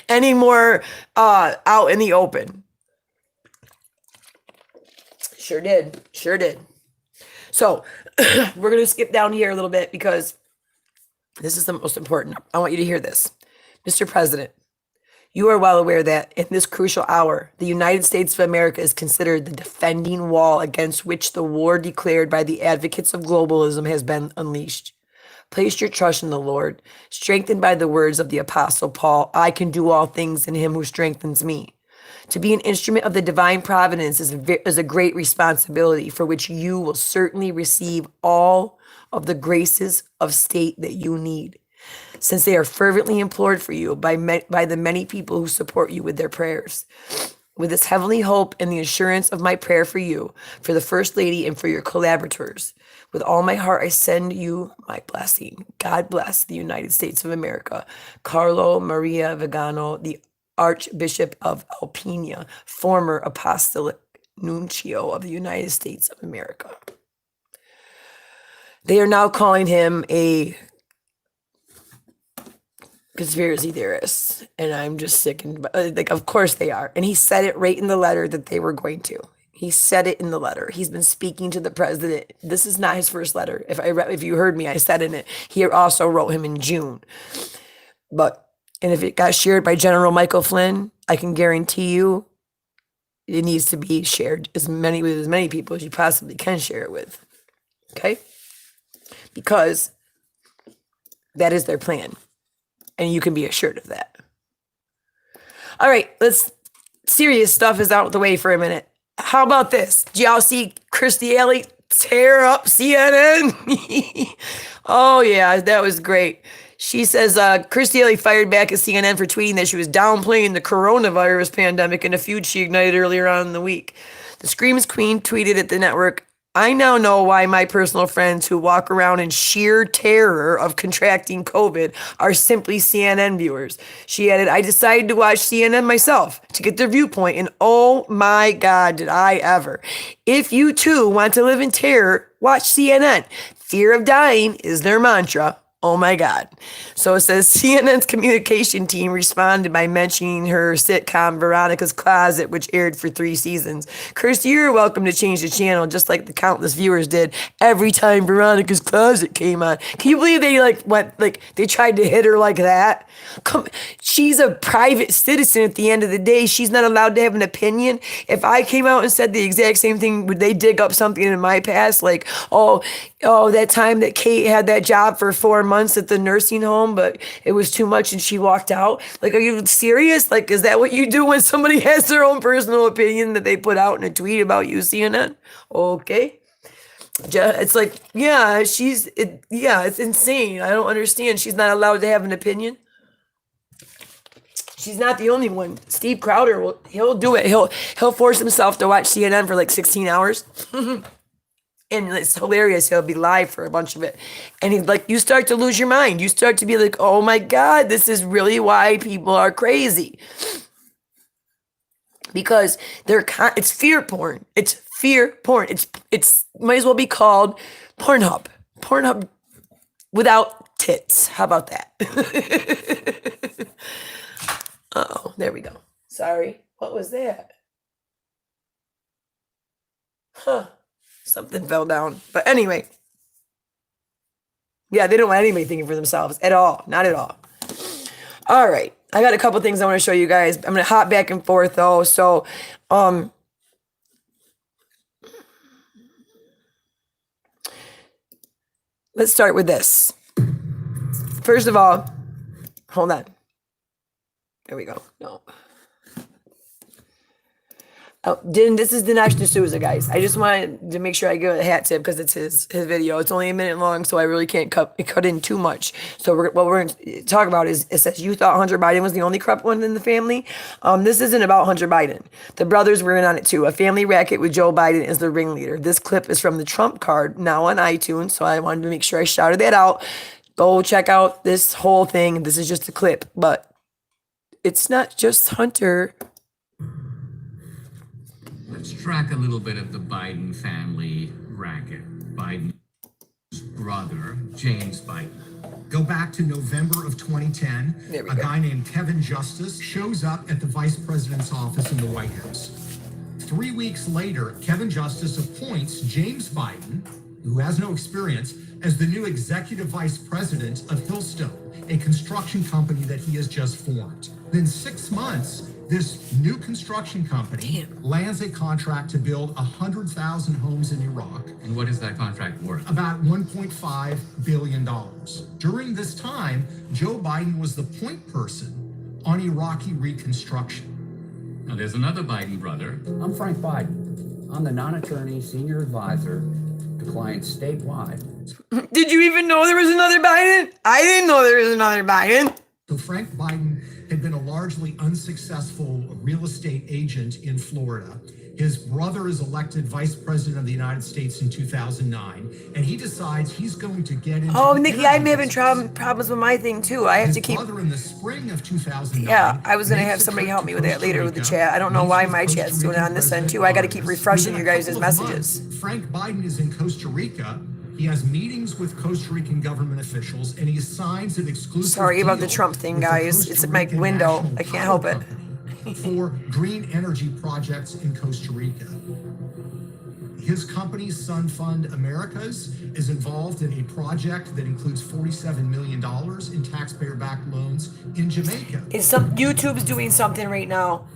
any more out in the open. Sure did. So we're going to skip down here a little bit because this is the most important. I want you to hear this. Mr. President, you are well aware that in this crucial hour, the United States of America is considered the defending wall against which the war declared by the advocates of globalism has been unleashed. Place your trust in the Lord, strengthened by the words of the Apostle Paul, I can do all things in him who strengthens me. To be an instrument of the divine providence is a great responsibility for which you will certainly receive all of the graces of state that you need, since they are fervently implored for you by the many people who support you with their prayers. With this heavenly hope and the assurance of my prayer for you, for the First Lady, and for your collaborators, with all my heart I send you my blessing. God bless the United States of America. Carlo Maria Vigano, the Archbishop of Alpena, former Apostolic Nuncio of the United States of America. They are now calling him a conspiracy theorist, and I'm just sickened. Of course they are. And he said it right in the letter that they were going to. He said it in the letter. He's been speaking to the president. This is not his first letter. If you heard me, I said in it. He also wrote him in June. And if it got shared by General Michael Flynn, I can guarantee you it needs to be shared with as many people as you possibly can share it with. Okay? Because that is their plan. And you can be assured of that. All right, serious stuff is out of the way for a minute. How about this? Did y'all see Christy Alley tear up CNN? Oh, yeah, that was great. She says Christy Alley fired back at CNN for tweeting that she was downplaying the coronavirus pandemic in a feud she ignited earlier on in the week. The Screams Queen tweeted at the network, I now know why my personal friends who walk around in sheer terror of contracting COVID are simply CNN viewers. She added, I decided to watch CNN myself to get their viewpoint, and oh my God, did I ever. If you too want to live in terror, watch CNN. Fear of dying is their mantra. Oh my God. So it says CNN's communication team responded by mentioning her sitcom Veronica's Closet, which aired for 3 seasons. Kirsty, you're welcome to change the channel, just like the countless viewers did every time Veronica's Closet came on. Can you believe they tried to hit her like that? She's a private citizen at the end of the day. She's not allowed to have an opinion. If I came out and said the exact same thing, would they dig up something in my past? Like, oh, that time that Kate had that job for 4 months at the nursing home, but it was too much and she walked out. Like, are you serious? Like, is that what you do when somebody has their own personal opinion that they put out in a tweet about you, CNN? Okay. It's like, yeah, it's insane. I don't understand. She's not allowed to have an opinion. She's not the only one. Steve Crowder, he'll do it. He'll force himself to watch CNN for like 16 hours. And it's hilarious. He'll be live for a bunch of it. And he's like, you start to lose your mind. You start to be like, oh my God, this is really why people are crazy. because it's fear porn. It's fear porn. It's might as well be called Pornhub. Pornhub without tits. How about that? Oh, there we go. Sorry. What was that? Huh. Something fell down. But anyway. Yeah, they don't want anybody thinking for themselves at all. Not at all. All right. I got a couple things I want to show you guys. I'm going to hop back and forth though. So, let's start with this. First of all, hold on. There we go. No. Oh, this is Dinesh D'Souza, guys. I just wanted to make sure I give a hat tip because it's his video. It's only a minute long, so I really can't cut in too much. So what we're going to talk about is, it says you thought Hunter Biden was the only corrupt one in the family. This isn't about Hunter Biden. The brothers were in on it too. A family racket with Joe Biden as the ringleader. This clip is from the Trump card, now on iTunes, so I wanted to make sure I shouted that out. Go check out this whole thing. This is just a clip, but it's not just Hunter. Let's track a little bit of the Biden family racket. Biden's brother, James Biden. Go back to November of 2010. A guy named Kevin Justice shows up at the vice president's office in the White House. 3 weeks later, Kevin Justice appoints James Biden, who has no experience, as the new executive vice president of Hillstone, a construction company that he has just formed. Then 6 months, this new construction company lands a contract to build 100,000 homes in Iraq. And what is that contract worth? About $1.5 billion. During this time, Joe Biden was the point person on Iraqi reconstruction. Now, there's another Biden brother. I'm Frank Biden. I'm the non-attorney senior advisor to clients statewide. Did you even know there was another Biden? I didn't know there was another Biden. So Frank Biden had been a largely unsuccessful real estate agent in Florida. His brother is elected vice president of the United States in 2009, and he decides he's going to get into. Oh, Nikki, I'm having problems with my thing too. I have to keep. Brother in the spring of 2009. Yeah, I was gonna have somebody help me with that later with the chat. I don't know why my chat's doing it on this end too. I got to keep refreshing you guys' messages. Frank Biden is in Costa Rica. He has meetings with Costa Rican government officials, and he signs an exclusive. Sorry about the deal Trump thing, with the guys. Costa It's in my Rican window. National I can't Power help it. Company for green energy projects in Costa Rica. His company, Sun Fund Americas, is involved in a project that includes $47 million in taxpayer-backed loans in Jamaica. YouTube's doing something right now.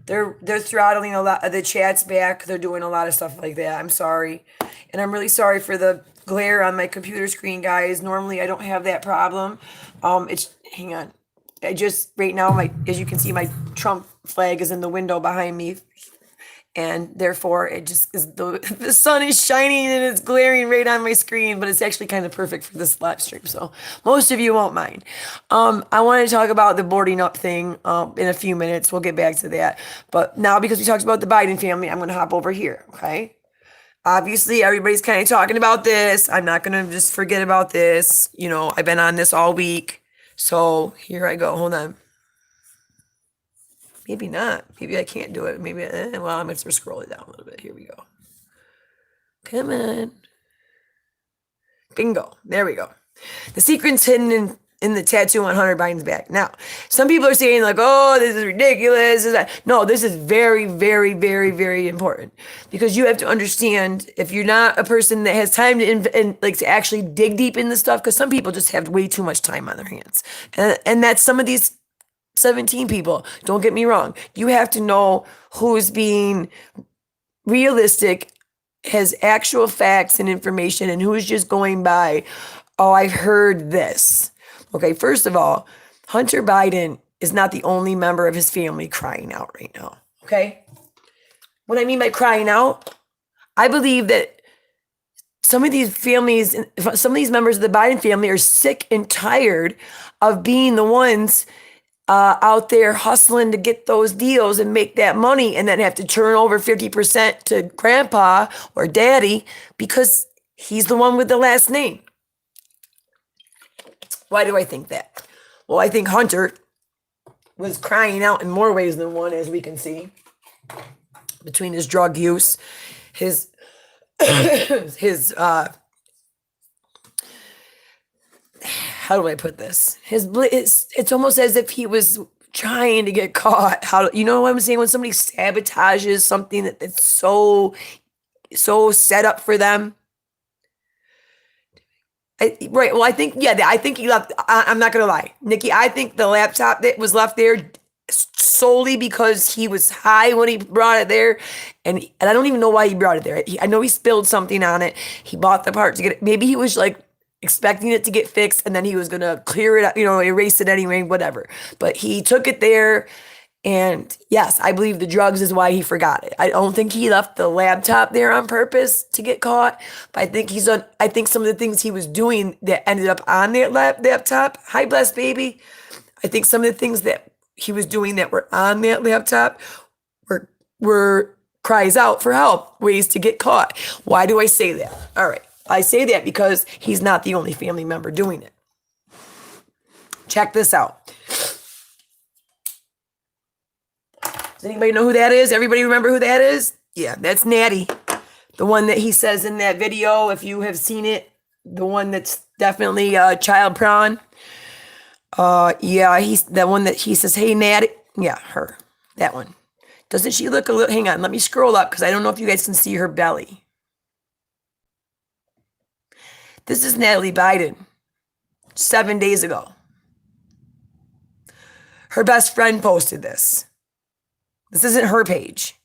They're throttling a lot of the chats back. They're doing a lot of stuff like that. I'm sorry. And I'm really sorry for the glare on my computer screen, guys. Normally I don't have that problem. Hang on. I just right now as you can see, my Trump flag is in the window behind me. And therefore it just is the sun is shining and it's glaring right on my screen, but it's actually kind of perfect for this live stream. So most of you won't mind. I want to talk about the boarding up thing in a few minutes. We'll get back to that. But now, because we talked about the Biden family, I'm going to hop over here. Okay. Obviously, everybody's kind of talking about this. I'm not going to just forget about this. You know, I've been on this all week. So here I go. Hold on. Maybe not. Maybe I can't do it. Maybe, well, I'm going to scroll it down a little bit. Here we go. Come on. Bingo. There we go. The secret's hidden in the tattoo on Hunter Biden's back. Now, some people are saying like, oh, this is ridiculous. No, this is very, very, very, very important, because you have to understand, if you're not a person that has time to actually dig deep in this stuff, because some people just have way too much time on their hands. And that's some of these 17 people. Don't get me wrong. You have to know who's being realistic, has actual facts and information, and who's just going by, oh, I've heard this. Okay, first of all, Hunter Biden is not the only member of his family crying out right now. Okay? What I mean by crying out, I believe that some of these families, some of these members of the Biden family are sick and tired of being the ones out there hustling to get those deals and make that money, and then have to turn over 50% to grandpa or daddy because he's the one with the last name. Why do I think that? Well, I think Hunter was crying out in more ways than one, as we can see. between his drug use, his his how do I put this? It's almost as if he was trying to get caught. You know what I'm saying? When somebody sabotages something that's so set up for them. Right. Well, I think he left. I'm not gonna lie, Nikki. I think the laptop that was left there solely because he was high when he brought it there, and I don't even know why he brought it there. I know he spilled something on it. He bought the part to get it. Maybe he was like expecting it to get fixed, and then he was gonna clear it up, erase it anyway, whatever. But he took it there. And yes, I believe the drugs is why he forgot it. I don't think he left the laptop there on purpose to get caught. But I think some of the things he was doing that ended up on that laptop. Hi, blessed baby. I think some of the things that he was doing that were on that laptop were cries out for help, ways to get caught. Why do I say that? All right. I say that because he's not the only family member doing it. Check this out. Does anybody know who that is? Everybody remember who that is? Yeah, that's Natty. The one that he says in that video, if you have seen it, the one that's definitely child prawn. Yeah, he's the one that he says, hey, Natty. Yeah, her. That one. Doesn't she look a little, hang on, let me scroll up because I don't know if you guys can see her belly. This is Natalie Biden, 7 days ago. Her best friend posted this. This isn't her page.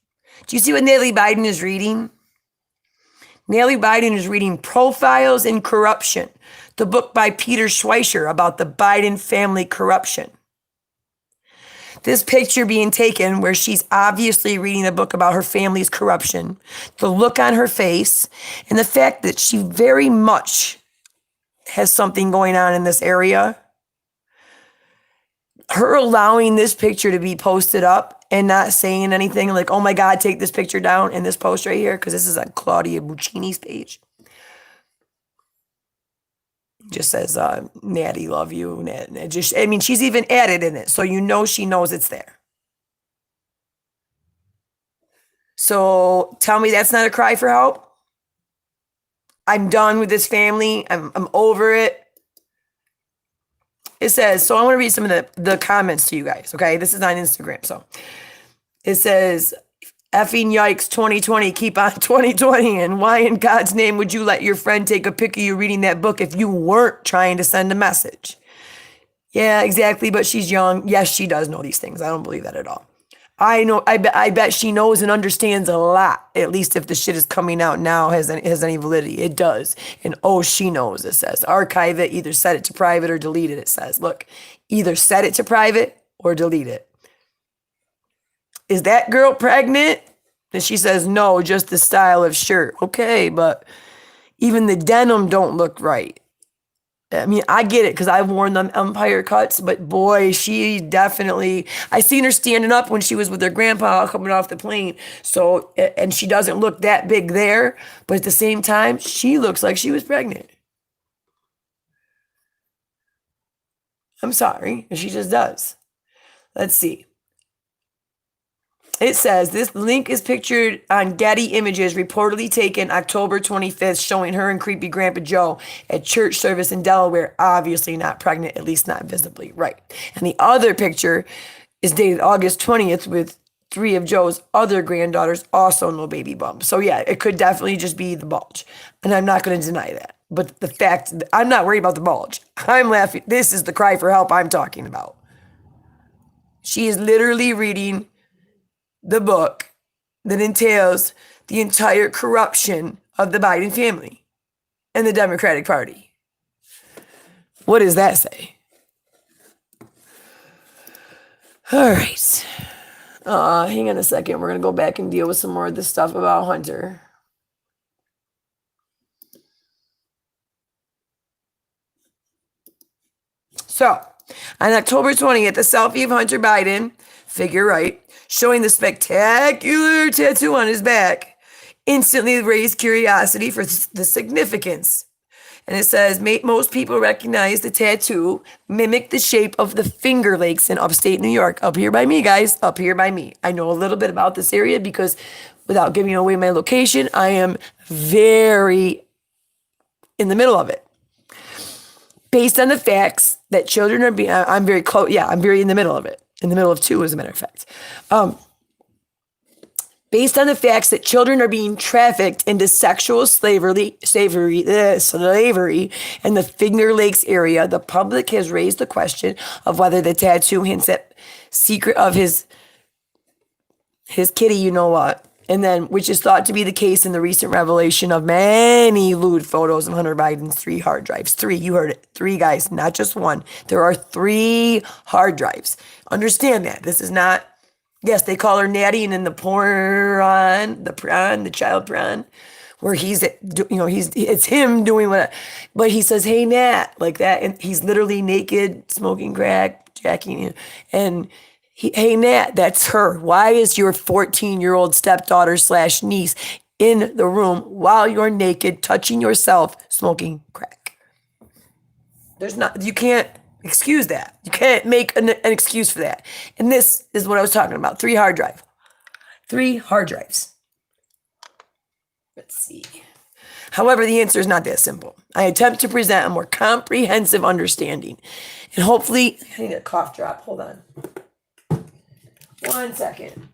Do you see what Natalie Biden is reading? Natalie Biden is reading Profiles in Corruption, the book by Peter Schweizer about the Biden family corruption. This picture being taken where she's obviously reading a book about her family's corruption, the look on her face, and the fact that she very much has something going on in this area. Her allowing this picture to be posted up and not saying anything like, oh my God, take this picture down in this post right here, because this is on Claudia Buccini's page. Just says, Natty, love you. She's even added in it, so she knows it's there. So tell me that's not a cry for help? I'm done with this family. I'm over it. It says, so I want to read some of the comments to you guys, okay? This is on Instagram, so. It says, effing yikes, 2020, keep on 2020, and why in God's name would you let your friend take a pic of you reading that book if you weren't trying to send a message? Yeah, exactly, but she's young. Yes, she does know these things. I don't believe that at all. I bet she knows and understands a lot, at least if the shit is coming out now has any validity. It does. And she knows, it says. Archive it, either set it to private or delete it, it says. Look, either set it to private or delete it. Is that girl pregnant? And she says, no, just the style of shirt. Okay, but even the denim don't look right. I mean, I get it because I've worn them Empire cuts, but boy, she definitely, I seen her standing up when she was with her grandpa coming off the plane. So, and she doesn't look that big there, but at the same time, she looks like she was pregnant. I'm sorry, she just does. Let's see. It says, this link is pictured on Getty Images, reportedly taken October 25th, showing her and creepy Grandpa Joe at church service in Delaware, obviously not pregnant, at least not visibly, right. And the other picture is dated August 20th with 3 of Joe's other granddaughters, also no baby bump. So yeah, it could definitely just be the bulge. And I'm not going to deny that. But the fact, I'm not worried about the bulge. I'm laughing. This is the cry for help I'm talking about. She is literally reading the book that entails the entire corruption of the Biden family and the Democratic Party. What does that say? All right. Hang on a second. We're going to go back and deal with some more of this stuff about Hunter. So, on October 20th, a selfie of Hunter Biden, figure right, showing the spectacular tattoo on his back, instantly raised curiosity for the significance And it says, most people recognize the tattoo mimic the shape of the Finger Lakes in upstate New York. Up here by me, guys. Up here by me. I know a little bit about this area because without giving away my location, I am very in the middle of it. Based on the facts that children are being, I'm very close. Yeah, I'm very in the middle of it. In the middle of two, as a matter of fact. Based on the facts that children are being trafficked into sexual slavery in the Finger Lakes area, the public has raised the question of whether the tattoo hints at secret of his kitty, you know what, and then which is thought to be the case in the recent revelation of many lewd photos of Hunter Biden's 3 hard drives. 3, you heard it, 3 guys, not just one. There are 3 hard drives. Understand that this is not. Yes, they call her Natty, and in the the child prawn, where it's him doing what, but he says, "Hey Nat," like that, and he's literally naked, smoking crack, jacking, and hey Nat, that's her. Why is your 14-year-old stepdaughter / niece in the room while you're naked, touching yourself, smoking crack? You can't excuse that. You can't make an excuse for that. And this is what I was talking about. 3 hard drives. Let's see. However, the answer is not that simple. I attempt to present a more comprehensive understanding. And hopefully, I need a cough drop. Hold on. 1 second.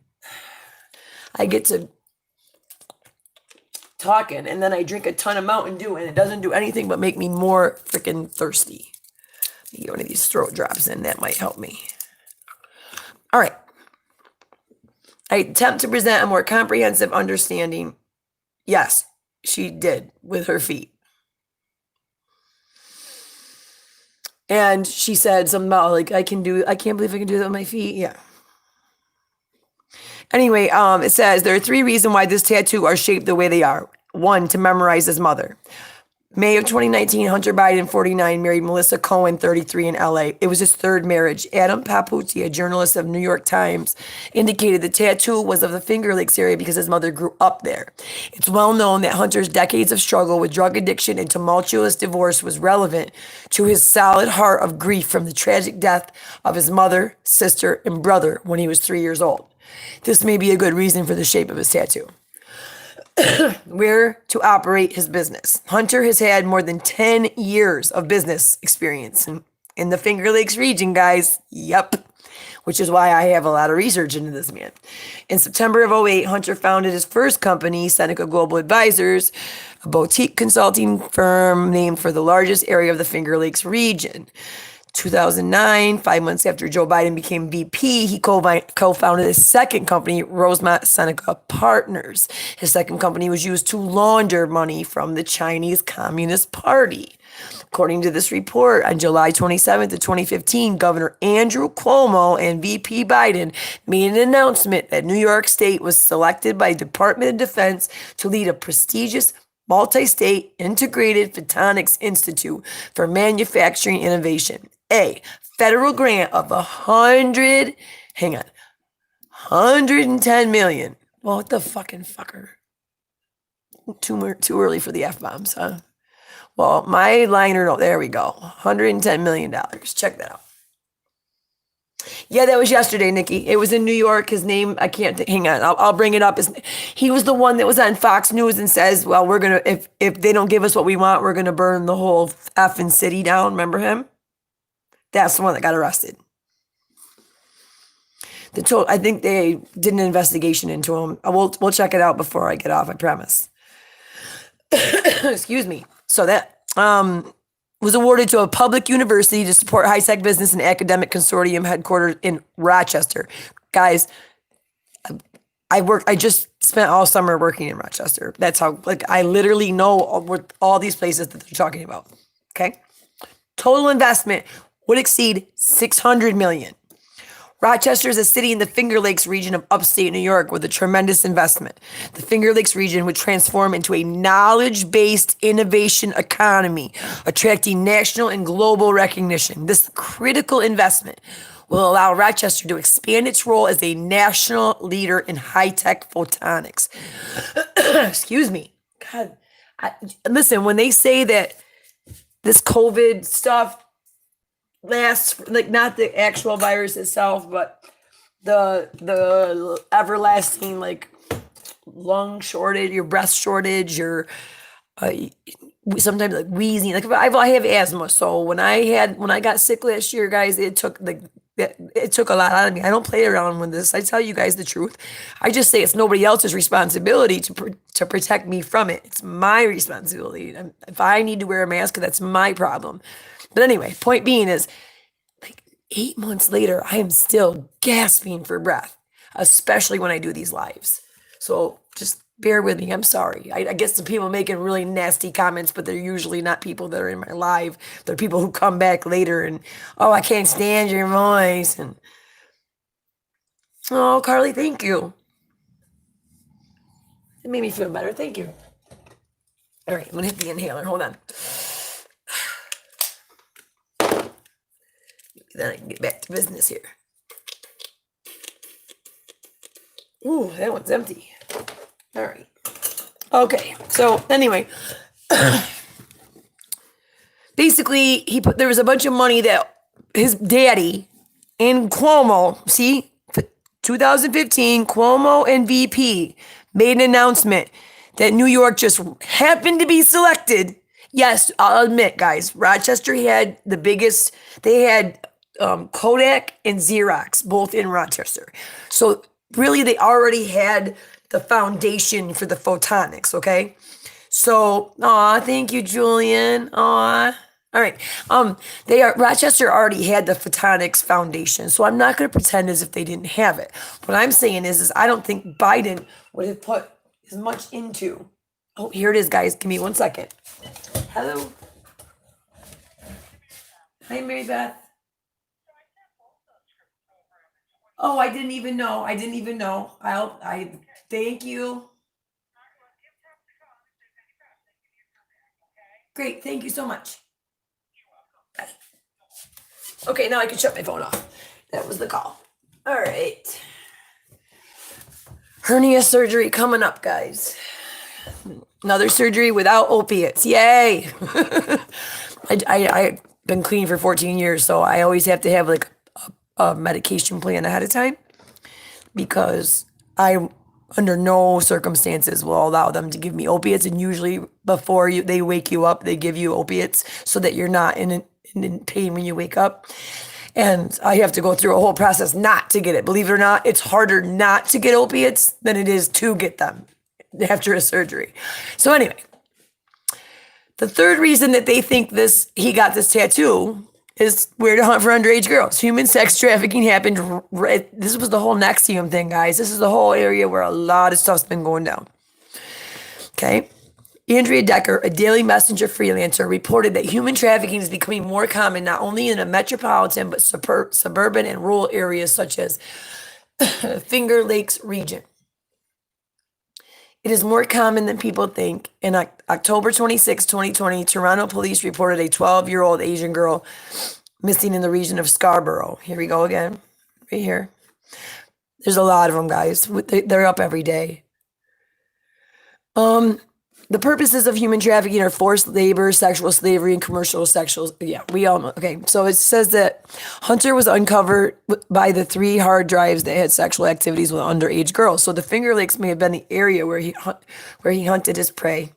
I get to talking and then I drink a ton of Mountain Dew and it doesn't do anything but make me more freaking thirsty. Get one of these throat drops in, that might help me. All right. I attempt to present a more comprehensive understanding. Yes, she did with her feet. And she said something about like, I can't believe I can do that with my feet. Yeah. Anyway, it says there are 3 reasons why this tattoo are shaped the way they are. 1, to memorize his mother. May of 2019, Hunter Biden, 49, married Melissa Cohen, 33, in LA. It was his 3rd marriage. Adam Paputi, a journalist of New York Times, indicated the tattoo was of the Finger Lakes area because his mother grew up there. It's well known that Hunter's decades of struggle with drug addiction and tumultuous divorce was relevant to his solid heart of grief from the tragic death of his mother, sister, and brother when he was 3 years old. This may be a good reason for the shape of his tattoo. Where to operate his business. Hunter has had more than 10 years of business experience in the Finger Lakes region, guys. Yep. Which is why I have a lot of research into this man. In September of 2008, Hunter founded his first company, Seneca Global Advisors, a boutique consulting firm named for the largest area of the Finger Lakes region. 2009, 5 months after Joe Biden became VP, he co-founded his second company, Rosemont Seneca Partners. His second company was used to launder money from the Chinese Communist Party. According to this report, on July 27th of 2015, Governor Andrew Cuomo and VP Biden made an announcement that New York State was selected by Department of Defense to lead a prestigious multi-state integrated photonics institute for manufacturing innovation. A federal grant of 110 million. Well, what the fucking fucker? Too early for the F-bombs, huh? Well, my liner note, there we go. $110 million. Check that out. Yeah, that was yesterday, Nikki. It was in New York. His name, I can't, hang on. I'll bring it up. He was the one that was on Fox News and says, well, we're going to, if they don't give us what we want, we're going to burn the whole effing city down. Remember him? That's the one that got arrested. I think they did an investigation into him. We'll check it out before I get off, I promise. Excuse me. So that was awarded to a public university to support high-tech business and academic consortium headquartered in Rochester. Guys, I just spent all summer working in Rochester. That's how, I literally know all these places that they're talking about. Okay? Total investment would exceed $600 million. Rochester is a city in the Finger Lakes region of upstate New York with a tremendous investment. The Finger Lakes region would transform into a knowledge-based innovation economy, attracting national and global recognition. This critical investment will allow Rochester to expand its role as a national leader in high-tech photonics. Excuse me. God, listen, when they say that this COVID stuff lasts, like not the actual virus itself, but the everlasting like lung shortage, your breath shortage, your sometimes like wheezing. Like I have asthma, so when I got sick last year, guys, it took a lot out of me. I don't play around with this. I tell you guys the truth. I just say it's nobody else's responsibility to protect me from it. It's my responsibility. If I need to wear a mask, that's my problem. But anyway, point being is, like 8 months later, I am still gasping for breath, especially when I do these lives. So just bear with me. I'm sorry. I guess the people making really nasty comments, but they're usually not people that are in my live. They're people who come back later and, oh, I can't stand your voice. And oh, Carly, thank you. It made me feel better. Thank you. All right, I'm gonna hit the inhaler. Hold on. Then I can get back to business here. Ooh, that one's empty. All right. Okay. So anyway, basically there was a bunch of money that his daddy and Cuomo, see, 2015, Cuomo and VP made an announcement that New York just happened to be selected. Yes, I'll admit, guys, Rochester had the biggest, they had Kodak and Xerox, both in Rochester. So really they already had the foundation for the photonics, okay? So, thank you, Julian. All right. Rochester already had the photonics foundation, so I'm not going to pretend as if they didn't have it. What I'm saying is I don't think Biden would have put as much into. Oh, here it is, guys. Give me 1 second. Hello. Hi, Mary Beth. Oh, I didn't even know. I thank you. Great. Thank you so much. Bye. Okay, now I can shut my phone off. That was the call. All right. Hernia surgery coming up, guys. Another surgery without opiates. Yay. I've been clean for 14 years, so I always have to have like a medication plan ahead of time because I, under no circumstances, will allow them to give me opiates. And usually before they wake you up, they give you opiates so that you're not in pain when you wake up. And I have to go through a whole process not to get it. Believe it or not, it's harder not to get opiates than it is to get them after a surgery. So anyway, the third reason that they think he got this tattoo is where to hunt for underage girls. Human sex trafficking happened. This was the whole Nexium thing, guys. This is the whole area where a lot of stuff's been going down. Okay. Andrea Decker, a Daily Messenger freelancer, reported that human trafficking is becoming more common not only in a metropolitan but suburban and rural areas such as Finger Lakes region. It is more common than people think. In October 26, 2020, Toronto police reported a 12-year-old Asian girl missing in the region of Scarborough. Here we go again, right here. There's a lot of them, guys. They're up every day. The purposes of human trafficking are forced labor, sexual slavery, and commercial sexual. Yeah, we all know. Okay, so it says that Hunter was uncovered by the 3 hard drives that had sexual activities with underage girls. So the Finger Lakes may have been the area where he hunted his prey,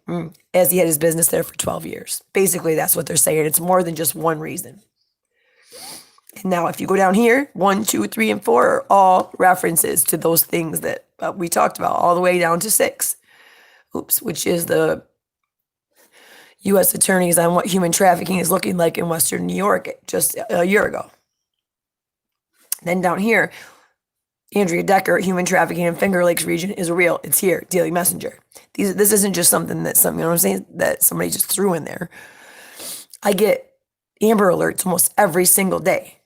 as he had his business there for 12 years. Basically, that's what they're saying. It's more than just one reason. And now, if you go down here, 1, 2, 3, and 4 are all references to those things that we talked about, all the way down to 6. Which is the U.S. attorneys on what human trafficking is looking like in Western New York just a year ago. Then down here, Andrea Decker, human trafficking in Finger Lakes region is real. It's here, Daily Messenger. This isn't just something that you know what I'm saying, that somebody just threw in there. I get Amber Alerts almost every single day.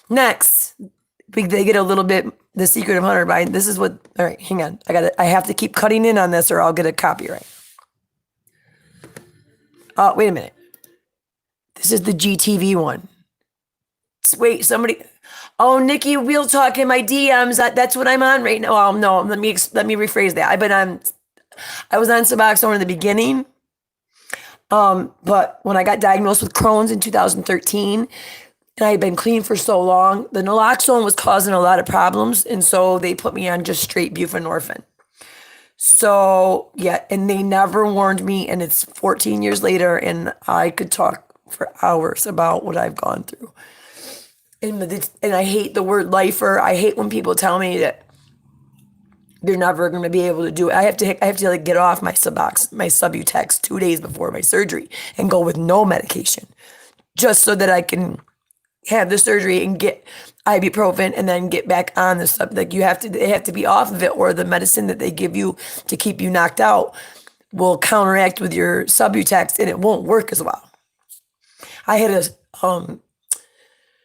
Next, they get a little bit. The Secret of Hunter Biden. This is what. All right, hang on. I have to keep cutting in on this, or I'll get a copyright. Oh, wait a minute. This is the GTV one. Wait, somebody. Oh, Nikki, we'll talk in my DMs. That's what I'm on right now. Oh no, let me rephrase that. I was on Suboxone in the beginning. But when I got diagnosed with Crohn's in 2013, and I had been clean for so long, the naloxone was causing a lot of problems. And so they put me on just straight buprenorphine. So, yeah, and they never warned me. And it's 14 years later, and I could talk for hours about what I've gone through. And I hate the word lifer. I hate when people tell me that they're never going to be able to do it. I have to like get off my Subutex 2 days before my surgery and go with no medication, just so that I can have the surgery and get ibuprofen and then get back on the stuff. Like they have to be off of it, or the medicine that they give you to keep you knocked out will counteract with your Subutex and it won't work as well. I had a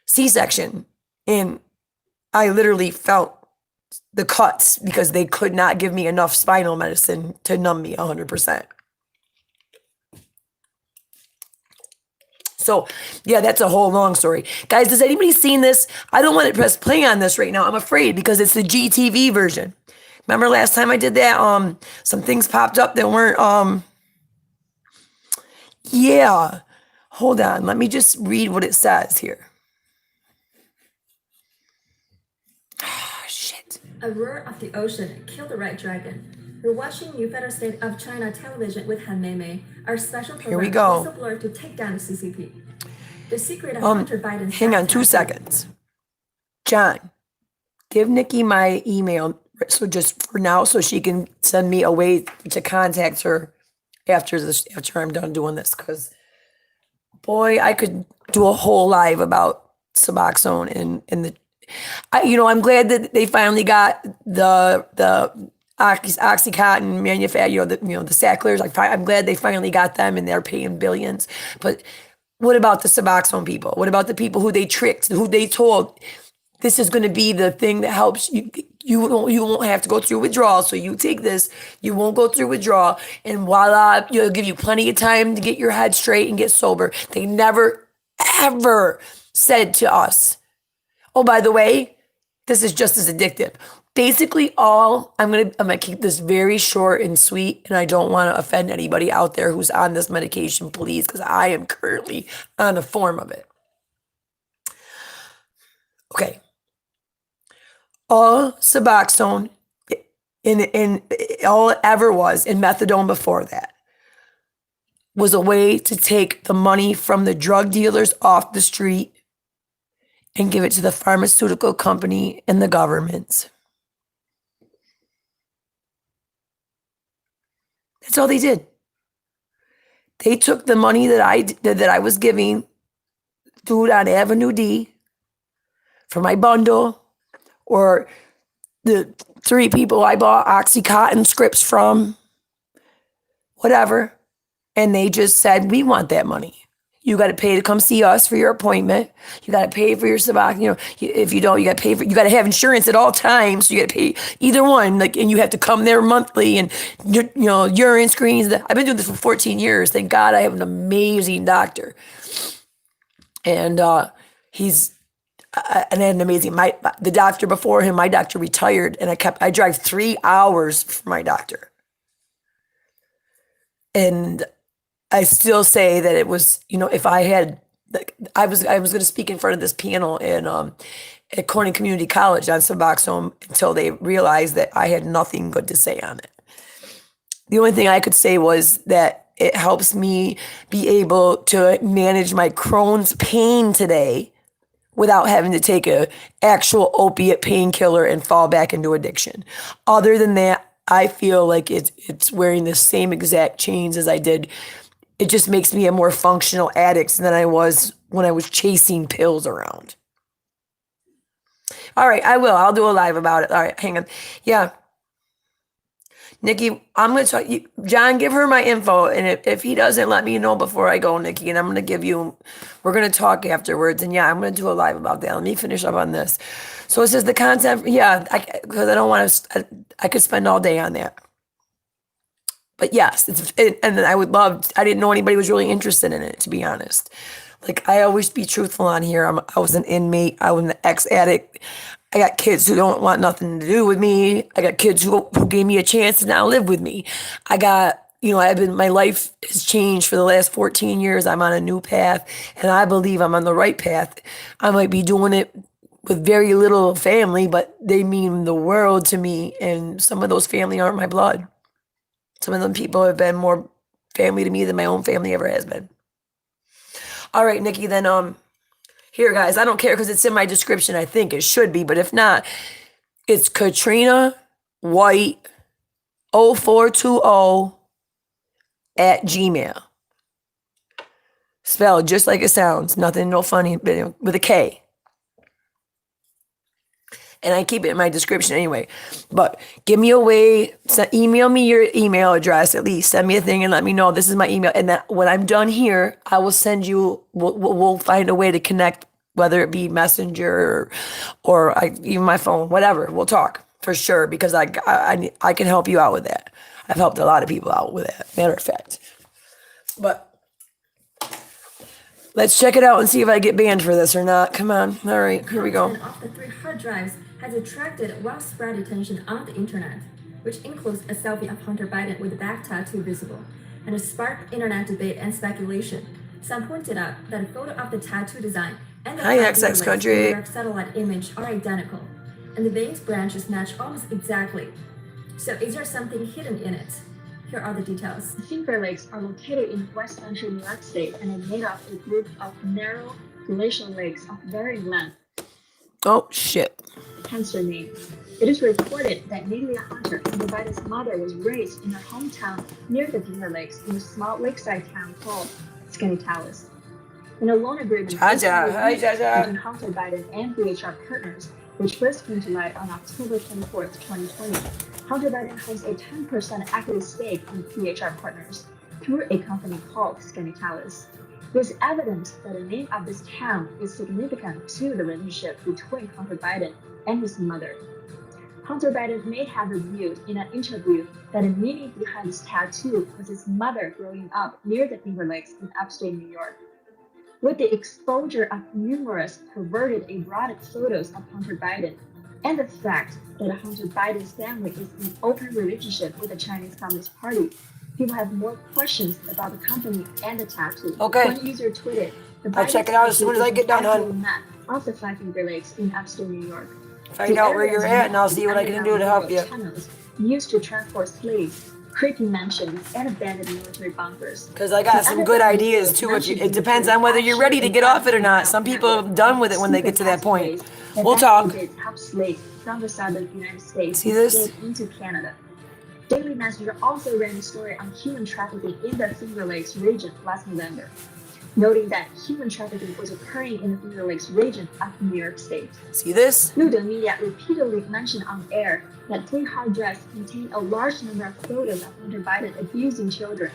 C-section and I literally felt the cuts because they could not give me enough spinal medicine to numb me 100%. So, yeah, that's a whole long story. Guys, has anybody seen this? I don't want to press play on this right now. I'm afraid because it's the GTV version. Remember last time I did that? Some things popped up that weren't, yeah. Hold on. Let me just read what it says here. Shit. A roar of the ocean killed the red dragon. You're watching New Federal State of China television with Han Mei, our special program. Here we go. Whistleblower to take down the CCP. The secret of Hunter Biden's hang on 2 seconds. John, give Nikki my email, so just for now, so she can send me a way to contact her after I'm done doing this. Because, boy, I could do a whole live about Suboxone and the. I'm glad that they finally got the OxyContin manufacturer, the Sacklers. I'm glad they finally got them and they're paying billions. But what about the Suboxone people? What about the people who they tricked, who they told this is going to be the thing that helps you? You won't have to go through withdrawal. So you take this, you won't go through withdrawal, and voila, it'll give you plenty of time to get your head straight and get sober. They never, ever said to us, oh, by the way, this is just as addictive. Basically, I'm gonna keep this very short and sweet, and I don't want to offend anybody out there who's on this medication, please, because I am currently on a form of it. Okay. All Suboxone and all it ever was, and methadone before that, was a way to take the money from the drug dealers off the street and give it to the pharmaceutical company and the governments. That's all they did. They took the money that I was giving dude on Avenue D for my bundle, or the 3 people I bought OxyContin scripts from, whatever, and they just said, we want that money. You got to pay to come see us for your appointment. You got to pay for your Suboxone. If you don't, you got to pay for. You got to have insurance at all times. So you got to pay either one. And you have to come there monthly. And urine screens. I've been doing this for 14 years. Thank God I have an amazing doctor. And he's and I had an amazing. The doctor before him, my doctor retired, and I drive 3 hours for my doctor. And I still say that it was, if I had, I was going to speak in front of this panel at Corning Community College on Suboxone until they realized that I had nothing good to say on it. The only thing I could say was that it helps me be able to manage my Crohn's pain today without having to take a actual opiate painkiller and fall back into addiction. Other than that, I feel like it's wearing the same exact chains as I did. It just makes me a more functional addict than I was when I was chasing pills around. All right, I will. I'll do a live about it. All right, hang on. Yeah. Nikki, I'm going to talk. John, give her my info. And if he doesn't, let me know before I go, Nikki. And I'm going to give you, we're going to talk afterwards. And yeah, I'm going to do a live about that. Let me finish up on this. So it says the content. Yeah, because I don't want to, I could spend all day on that. But yes, and I would love, I didn't know anybody was really interested in it, to be honest. Like, I always be truthful on here. I was an inmate. I was an ex-addict. I got kids who don't want nothing to do with me. I got kids who gave me a chance to now live with me. I got, my life has changed for the last 14 years. I'm on a new path, and I believe I'm on the right path. I might be doing it with very little family, but they mean the world to me, and some of those family aren't my blood. Some of them people have been more family to me than my own family ever has been. All right, Nikki, then here, guys, I don't care because it's in my description. I think it should be, but if not, it's Katrina White 0420 at Gmail. Spelled just like it sounds. Nothing, no funny, with a K. And I keep it in my description anyway. But give me a way, email me your email address at least. Send me a thing and let me know this is my email. And that when I'm done here, I will send you, we'll find a way to connect, whether it be Messenger or even my phone, whatever. We'll talk for sure because I can help you out with that. I've helped a lot of people out with that, matter of fact. But let's check it out and see if I get banned for this or not. Come on. All right, here we go. Content of the 3 hard drives has attracted widespread attention on the internet, which includes a selfie of Hunter Biden with a back tattoo visible, and has sparked internet debate and speculation. Some pointed out that a photo of the tattoo design and the Hi, XX Country. New York satellite image are identical, and the veins branches match almost exactly. So is there something hidden in it? Here are the details. The Finger Lakes are located in West Central New York State and are made of a group of narrow glacial lakes of varying length. Oh, shit. Hence their name. It is reported that Amelia Hunter, Hunter Biden's mother, was raised in her hometown near the Finger Lakes in a small lakeside town called Skaneateles. In a loan agreement between Hunter Biden and VHR Partners, which first came to light on October 24, 2020, Hunter Biden holds a 10% equity stake in VHR Partners through a company called Skaneateles. It is evident that the name of this town is significant to the relationship between Hunter Biden and his mother. Hunter Biden may have revealed in an interview that the meaning behind this tattoo was his mother growing up near the Finger Lakes in upstate New York. With the exposure of numerous perverted erotic photos of Hunter Biden and the fact that Hunter Biden's family is in open relationship with the Chinese Communist Party, people have more questions about the company and the tattoo. Okay. One user tweeted, I'll check it out as soon as I get done, hon. Map of the 5 Finger Lakes in upstate New York. Find out where you're at and I'll see what I can do to help you. Tunnels used to transport slaves, creepy mansions, and abandoned military bunkers. Because I got some good ideas too. It depends on whether you're ready to get off it or not. Some people are done with it when they get to that point. We'll talk. Help slaves from the southern United States See this? escape into Canada. Daily Messenger also ran a story on human trafficking in the Finger Lakes region last November, noting that human trafficking was occurring in the Finger Lakes region of New York State. See this? Ludo Media repeatedly mentioned on air that 3 hard drives contain a large number of photos of Hunter Biden abusing children,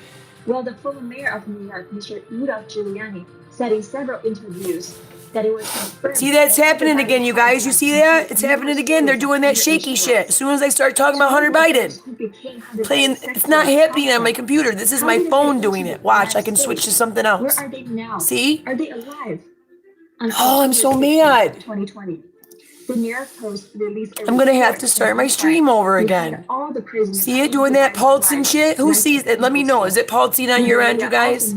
while the former mayor of New York, Mr. Rudolph Giuliani, said in several interviews that it was confirmed. See, that's happening again, you guys. You see that? It's happening again. They're doing that shaky shit. As soon as I start talking about Hunter Biden. Playing, it's not happening on my computer. This is my phone doing it. Watch, I can switch to something else. Where are they now? See? Are they alive? Oh, I'm so mad. 2020. The New York Post released I'm gonna have to start my stream over again. See it doing that pulsing shit? Who sees it? Let me know. Is it pulsing on your end, you guys?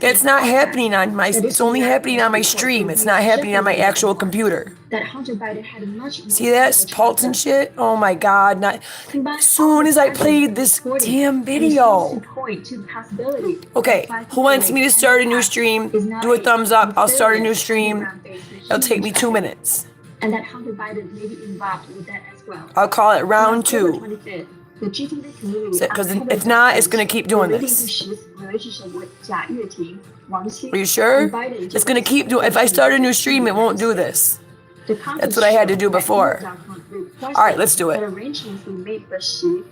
That's not happening on my, it's only happening on my stream. It's not happening on my actual computer. See that? It's pulsing shit? Oh my God. Not as soon as I played this damn video. Okay, who wants me to start a new stream? Do a thumbs up. I'll start a new stream. It'll take me 2 minutes. And that Hunter Biden may be involved with that as well. I'll call it round 2. Because if not, it's going to keep doing this. Are you sure? It's going to keep doing. If I start a new stream, it won't do this. That's what I had to do before. All right, let's do it. Arrangements were made for Xi